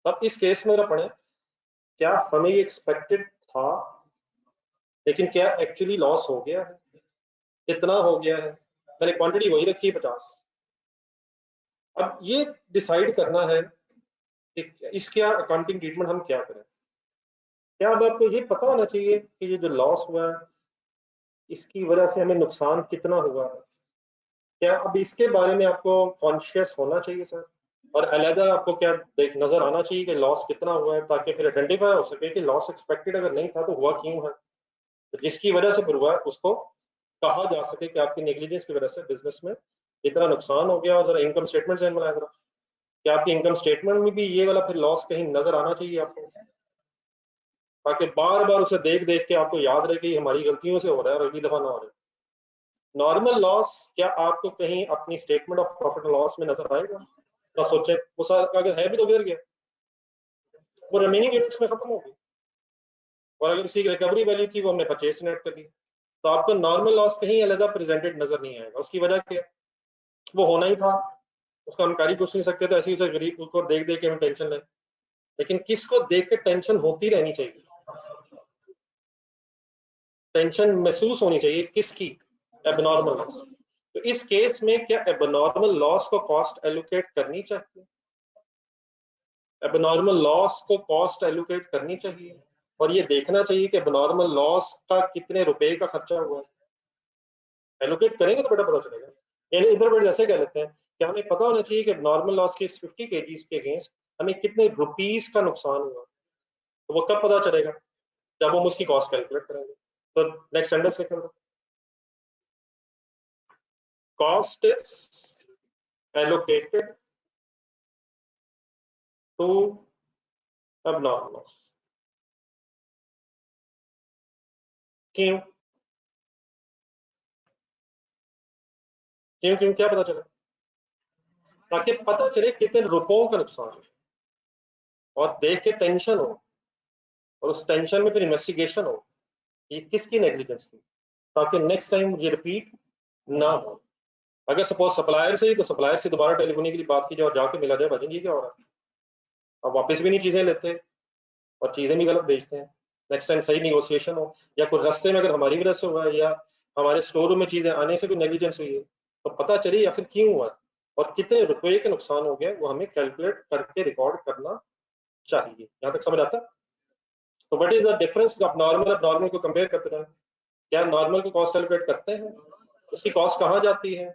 तब इस केस में पढ़े क्या हमें ये एक्सपेक्टेड था, लेकिन क्या एक्चुअली लॉस हो गया है, कितना हो गया है, मैंने क्वांटिटी वही रखी है 50। अब ये डिसाइड करना है कि इसके अकाउंटिंग ट्रीटमेंट हम क्या करें। क्या अब आपको ये पता होना चाहिए कि ये जो लॉस हुआ है इसकी वजह से हमें नुकसान कितना हुआ है? क्या अब इसके बारे में आपको कॉन्शियस होना चाहिए सर, और अलहदा आपको क्या देख नजर आना चाहिए कि लॉस कितना हुआ है, ताकि फिर आइडेंटिफाई हो सके कि लॉस एक्सपेक्टेड अगर नहीं था तो हुआ क्यों है, तो जिसकी वजह से फिर हुआ है उसको कहा जा सके कि आपकी नेग्लिजेंस की वजह से बिजनेस में इतना नुकसान हो गया। और जरा इनकम स्टेटमेंट से बनाया जरा, क्या आपकी इनकम स्टेटमेंट में भी ये वाला फिर लॉस कहीं नजर आना चाहिए आपको, ताकि बार बार उसे देख देख के आपको याद रहे कि हमारी गलतियों से हो रहा है और अगली दफा ना हो रहा है। नॉर्मल लॉस क्या आपको कहीं अपनी स्टेटमेंट ऑफ प्रॉफिट लॉस में नजर आएगा? ना सोचे, वो सारा अगर है भी तो गिर गया, वो रिमेनिंग यूनिट्स में खत्म हो गई, और अगर उसकी रिकवरी वैल्यू थी वो हमने परचेस नेट कर ली, तो आपको नॉर्मल लॉस कहीं अलग प्रेजेंटेड नजर नहीं आएगा। उसकी वजह क्या? वो होना ही था, उसका हम कारी कुछ नहीं सकते, तो ऐसे ही उसे गरीब को देख देख के हम टेंशन लें। लेकिन किसको देख के टेंशन होती रहनी चाहिए? टेंशन महसूस होनी चाहिए किसकी? Abnormal loss. तो इस केस में क्या एबनॉर्मल लॉस को कॉस्ट एलोकेट करनी चाहिए? एबनॉर्मल लॉस को कॉस्ट एलोकेट करनी चाहिए, और ये देखना चाहिए कि एबनॉर्मल लॉस का कितने रुपए का खर्चा हुआ है। एलोकेट करेंगे तो बेटा पता चलेगा। यानी इधर बेटा जैसे कह लेते हैं कि हमें पता होना चाहिए कि नॉर्मल लॉस के 50 kgs के अगेंस्ट हमें कितने रुपीस का नुकसान हुआ, तो वो कब पता चलेगा? जब हम उसकी कॉस्ट कैलकुलेट करेंगे। तो नेक्स्ट सेंटेंस लिख लो, cost is allocated to abnormal loss। क्यों क्यों क्यों क्या पता चले? ताकि पता चले कितने रुपयों का नुकसान है, और देख के टेंशन हो, और उस टेंशन में फिर इन्वेस्टिगेशन हो ये किसकी नेग्लिजेंस थी, ताकि नेक्स्ट टाइम ये रिपीट ना हो। अगर सपोज सप्लायर से ही, तो सप्लायर से दोबारा टेलीफोनिकली बात की जाए और जाके मिला जाए, भाई ये क्या हो रहा है, अब वापस भी नहीं चीजें लेते और चीजें भी गलत बेचते हैं। नेक्स्ट टाइम सही निगोशिएशन हो, या कोई रास्ते में अगर हमारी वजह से हुआ है या हमारे स्टोर रूम में चीजें आने से कोई नेग्लिजेंस हुई है, तो पता चले या फिर क्यों हुआ और कितने रुपए के नुकसान हो गए, वो हमें कैलकुलेट करके रिकॉर्ड करना चाहिए। यहाँ तक समझ आता है? तो व्हाट इज द डिफरेंस? आप नॉर्मल अब नॉर्मल को कंपेयर करते हैं, क्या नॉर्मल को कॉस्ट एलोकेट करते हैं? उसकी कॉस्ट कहाँ जाती है?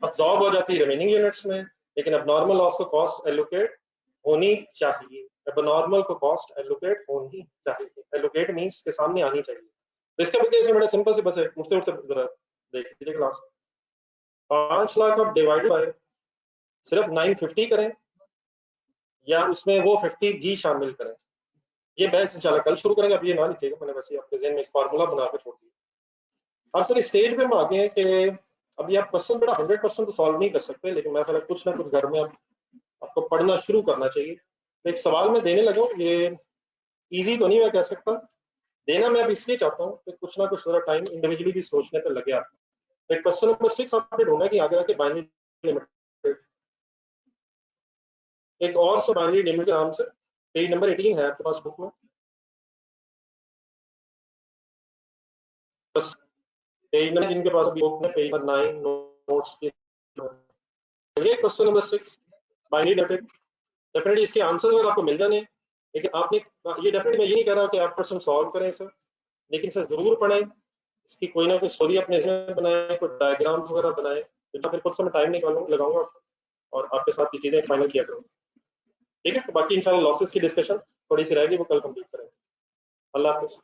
अब्सॉर्ब हो जाती है रिमेनिंग यूनिट्स में, लेकिन अब नॉर्मल लॉस को कॉस्ट एलोकेट होनी चाहिए। अब नॉर्मल को कॉस्ट एलोकेट होनी चाहिए, एलोकेट मींस के सामने आनी चाहिए। तो इसका एप्लीकेशन बड़ा सिंपल से बस है, उठते उठते जरा देख लीजिए क्लास। 5 लाख आप डिवाइड बाय सिर्फ 950 करें, या उसमें वो 50 भी शामिल करें, ये बहस इंशाल्लाह कल शुरू करेंगे। अब ये ना लिखिएगा, मैंने वैसे आपके ज़हन में एक फार्मूला बना के छोड़ दिया। अब सर स्टेज पे हम आ गए हैं कि अभी आप क्वेश्चन बड़ा 100% तो सॉल्व नहीं कर सकते, लेकिन मैं कुछ ना कुछ घर में आपको पढ़ना शुरू करना चाहिए। तो एक सवाल मैं देने लगा हूँ, ये इजी तो नहीं मैं कह सकता, देना मैं अब इसलिए चाहता हूँ कि कुछ ना कुछ थोड़ा टाइम इंडिविजुअली भी सोचने पर लगे आपको। तो क्वेश्चन नंबर 6 आपने ढूंढा कि आगे आके बाइनरी लिमिट, एक और सा बाइनरी लिमिट के नाम से, पेज नंबर 18 है आपके पास बुक में, बस पेज नंबर जिनके पास बुक में पेज नंबर 9 नोट्स के, ये question number 6 binary limit. Definitely इसके आंसर अगर आपको मिल जाने, लेकिन आपने ये डेफिनेटली मैं ये नहीं कह रहा कि आप क्वेश्चन सॉल्व करें सर, लेकिन सर जरूर पढ़ें, इसकी कोई ना कोई स्टोरी अपने इसमें बनाए, कोई डायग्राम्स वगैरह बनाए, तो फिर कुछ समय टाइम लगाऊंगा और आपके साथ ये चीजें फाइनल किया करूँ। ठीक है, तो बाकी इंशाल्लाह लॉसेस की डिस्कशन थोड़ी सी रहेगी, वो कल कंप्लीट करेंगे। अल्लाह हाफिज़।